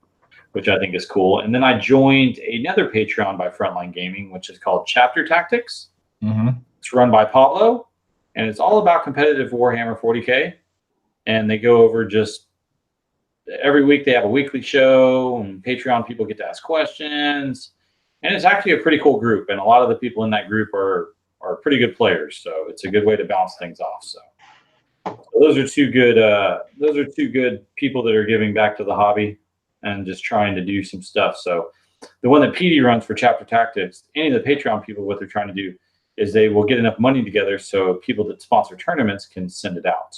which I think is cool. And then I joined another Patreon by Frontline Gaming, which is called Chapter Tactics. Mm-hmm. It's run by Pablo, and it's all about competitive Warhammer 40K. And they go over just every week. They have a weekly show, and Patreon people get to ask questions. And it's actually a pretty cool group, and a lot of the people in that group are pretty good players. So it's a good way to bounce things off. So those are two good people that are giving back to the hobby and just trying to do some stuff. So the one that PD runs for Chapter Tactics, any of the Patreon people, what they're trying to do is they will get enough money together so people that sponsor tournaments can send it out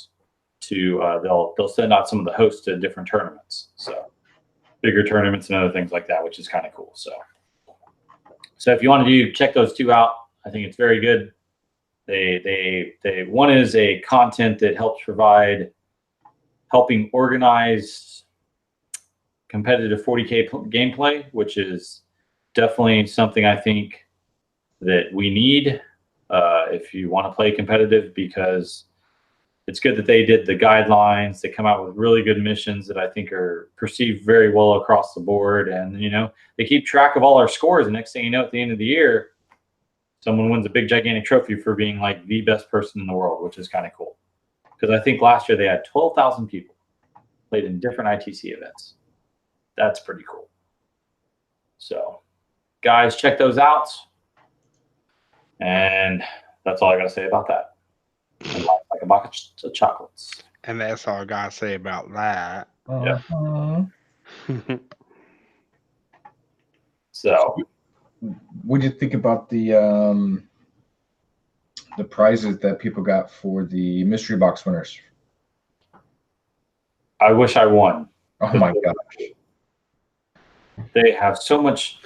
to they'll send out some of the hosts to different tournaments. So bigger tournaments and other things like that, which is kind of cool. So if you want to check those two out, I think it's very good. They one is a content that helping organize competitive 40K gameplay, which is definitely something I think that we need if you want to play competitive, because it's good that they did the guidelines. They come out with really good missions that I think are perceived very well across the board. And, they keep track of all our scores. And next thing you know, at the end of the year, someone wins a big, gigantic trophy for being like the best person in the world, which is kind of cool. Because I think last year they had 12,000 people played in different ITC events. That's pretty cool. So, guys, check those out. And that's all I got to say about that. And like a box of chocolates. And that's all I got to say about that. Yeah. So, what do you think about the prizes that people got for the mystery box winners? I wish I won. Oh my gosh. They have so much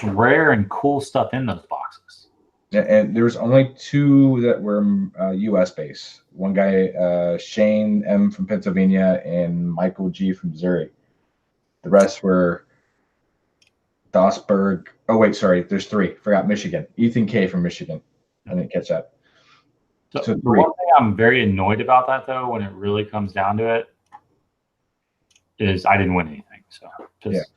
rare and cool stuff in those boxes. And there was only 2 that were U.S. based. One guy, Shane M. from Pennsylvania, and Michael G. from Missouri. The rest were Dosberg. Oh wait, sorry. There's 3. Forgot Michigan. Ethan K. from Michigan. I didn't catch that. So So the 3. one thing I'm very annoyed about that, though, when it really comes down to it, is I didn't win anything. So just,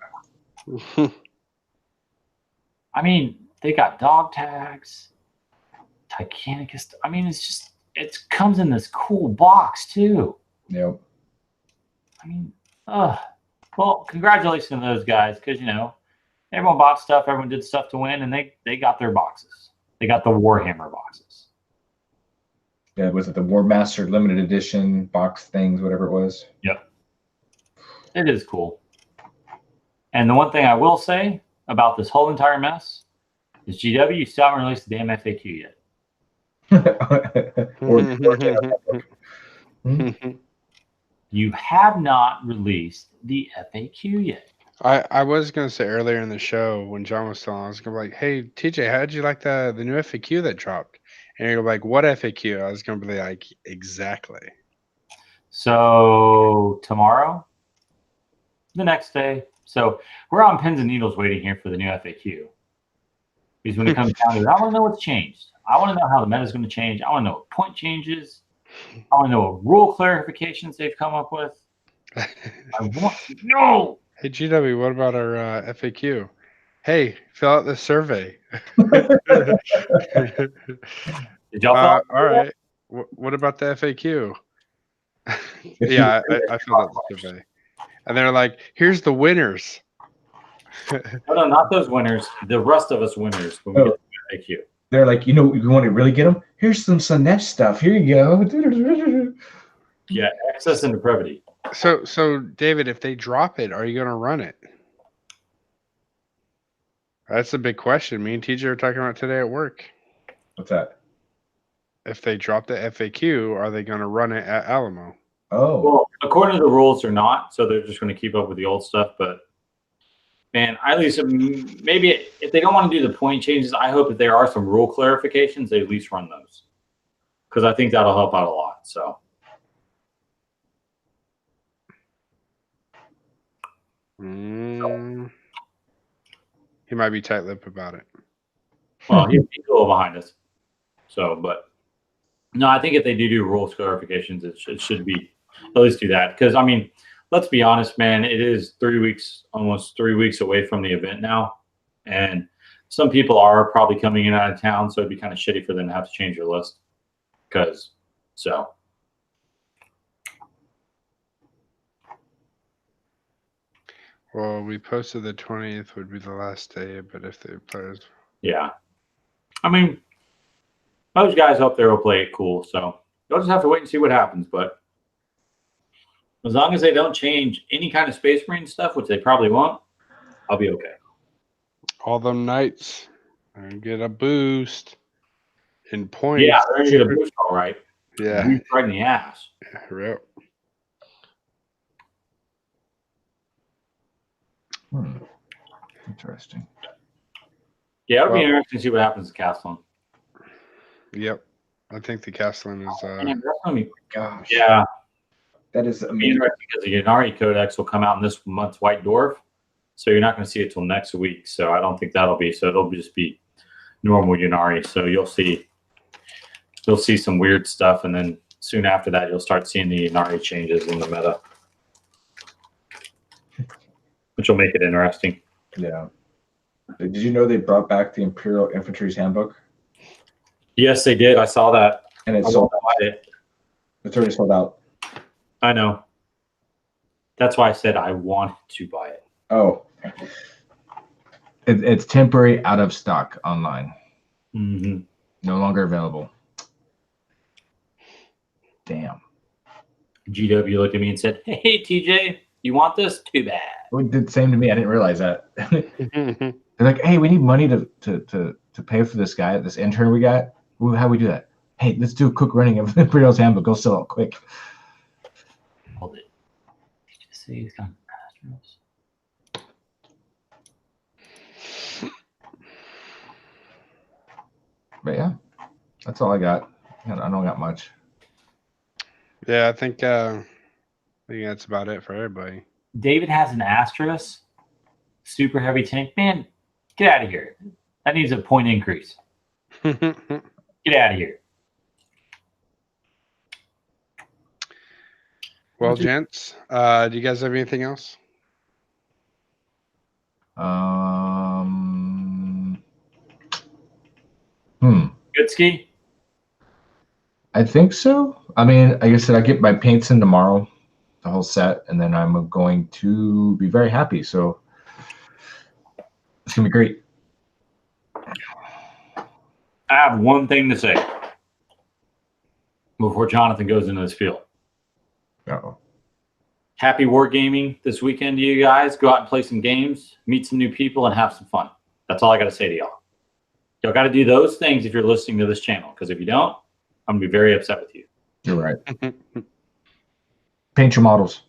I mean, they got dog tags, Titanicus. I mean, it's just it comes in this cool box too. Yep. I mean, well, congratulations to those guys because everyone bought stuff, everyone did stuff to win, and they got their boxes. They got the Warhammer boxes. Yeah, was it the War Master limited edition box things, whatever it was? Yep. It is cool. And the one thing I will say about this whole entire mess is GW, you still haven't released the damn FAQ yet. You have not released the FAQ yet. I was gonna say earlier in the show when John was telling, I was gonna be like, "Hey TJ, how did you like the new FAQ that dropped?" And you're like, "What FAQ?" I was gonna be like, "Exactly." So tomorrow, the next day, so we're on pins and needles waiting here for the new FAQ. Because when it comes down to it, I want to know what's changed. I want to know how the meta is going to change. I want to know what point changes. I want to know what rule clarifications they've come up with. I want to know. Hey GW, what about our FAQ? Hey, fill out the survey. Did y'all fill out all right. What about the FAQ? Yeah, I filled out the survey. And they're like, here's the winners. No, not those winners. The rest of us winners when we get the FAQ. They're like, you want to really get them? Here's some Slaanesh stuff. Here you go. Yeah, access and depravity. So David, if they drop it, are you going to run it? That's a big question. Me and TJ were talking about today at work. What's that? If they drop the FAQ, are they going to run it at Alamo? Oh. Well, according to the rules, they're not. So they're just going to keep up with the old stuff. But man, at least maybe if they don't want to do the point changes, I hope if there are some rule clarifications, they at least run those. Because I think that'll help out a lot. So. He might be tight-lipped about it. Well, he's a little behind us. So, but no, I think if they do rules clarifications, it should be at least do that. Because I mean, let's be honest, man. It is 3 weeks, almost 3 weeks away from the event now, and some people are probably coming in out of town, so it'd be kind of shitty for them to have to change their list. Well, we posted the 20th would be the last day, but if they play, yeah. I mean, those guys up there will play it cool, so you'll just have to wait and see what happens. But as long as they don't change any kind of Space Marine stuff, which they probably won't, I'll be okay. All them knights and get a boost in points. Yeah, they're gonna get a boost, all right. Yeah, boost right in the ass. Yeah, Interesting. Yeah, it'll be interesting to see what happens to Castellan. Yep. I think the Castellan is Gosh. Yeah. That is amazing because the Ynnari Codex will come out in this month's White Dwarf. So you're not going to see it till next week. So I don't think that'll be it'll just be normal Ynnari. So you'll see some weird stuff, and then soon after that you'll start seeing the Ynnari changes in the meta. Which will make it interesting. Yeah. Did you know they brought back the Imperial Infantry's Handbook? Yes, they did. I saw that. And it's sold out. It's already sold out. I know. That's why I said I wanted to buy it. Oh. It's temporary out of stock online. Mm-hmm. No longer available. Damn. GW looked at me and said, "Hey, TJ, you want this? Too bad." Well, it did the same to me. I didn't realize that. They're like, "Hey, we need money to pay for this guy, this intern we got. How do we do that? Hey, let's do a quick running of Imperial's Handbook. Go sell it quick." Hold it. Did you say he's got Astros? But yeah, that's all I got. I don't got much. Yeah, I think that's about it for everybody. David has an Astros, super heavy tank. Man, get out of here. That needs a point increase. Get out of here. Well, gents, do you guys have anything else? Good ski? I think so. I mean, like I said, I get my paints in tomorrow, the whole set, and then I'm going to be very happy. So it's gonna be great. I have one thing to say before Jonathan goes into this field. Uh-oh. Happy wargaming this weekend to you guys. Go out and play some games, meet some new people, and have some fun. That's all I got to say to y'all. Y'all got to do those things if you're listening to this channel, because if you don't, I'm going to be very upset with you. You're right. Paint your models.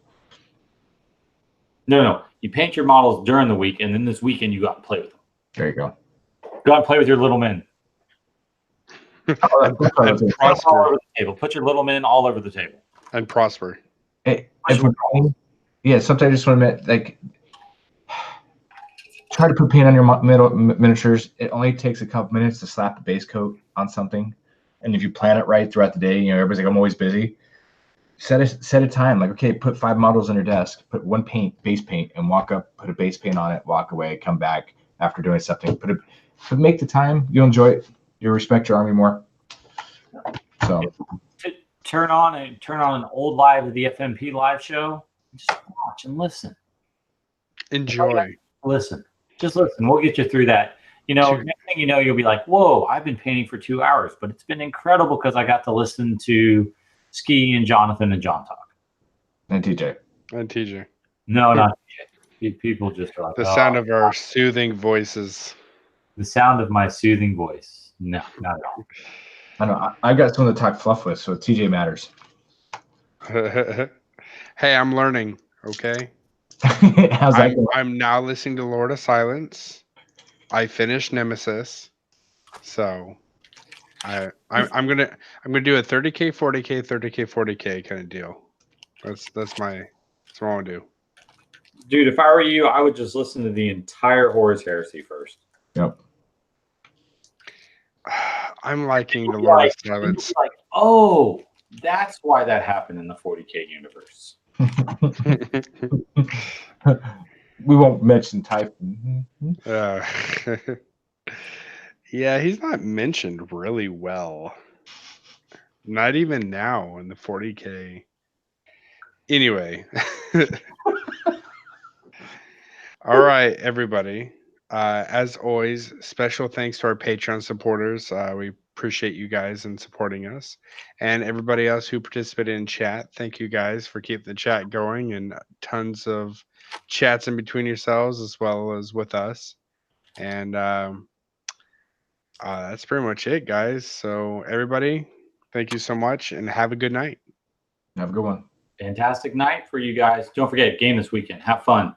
No. You paint your models during the week, and then this weekend you go out and play with them. There you go. Go out and play with your little men. And All over prosper. the table. Put your little men all over the table. And prosper. Hey, yeah, sometimes I just want to admit, like, try to put paint on your miniatures. It only takes a couple minutes to slap a base coat on something, and if you plan it right throughout the day, everybody's like, I'm always busy. Set a time, like, okay, put 5 models on your desk, put one base paint, and walk up, put a base paint on it, walk away, come back after doing something. Make the time. You'll enjoy it. You'll respect your army more. So turn on an old live of the FNP live show. Just watch and listen. Enjoy. Listen. Just listen. We'll get you through that. Next thing you know, you'll be like, whoa, I've been painting for 2 hours, but it's been incredible because I got to listen to Ski and Jonathan and John talk. And TJ. No, not TJ. People just are like, The sound of our soothing voices. The sound of my soothing voice. No, not at all. I know. I got someone to talk fluff with, so TJ matters. Hey, I'm learning. Okay. How's that going? I'm now listening to Lord of Silence. I finished Nemesis, so I'm gonna do a 30K, 40K, 30K, 40K kind of deal. That's what I want to do. Dude, if I were you, I would just listen to the entire Horus Heresy first. Yep. I'm liking the Lord of Silence. Like, oh, that's why that happened in the 40K universe. We won't mention Typhon. Yeah, he's not mentioned really well. Not even now in the 40K. Anyway. All right, everybody. As always, special thanks to our Patreon supporters. We appreciate you guys and supporting us. And everybody else who participated in chat, thank you guys for keeping the chat going and tons of chats in between yourselves as well as with us. And that's pretty much it, guys. So everybody, thank you so much and have a good night. Have a good one. Fantastic night for you guys. Don't forget, game this weekend. Have fun.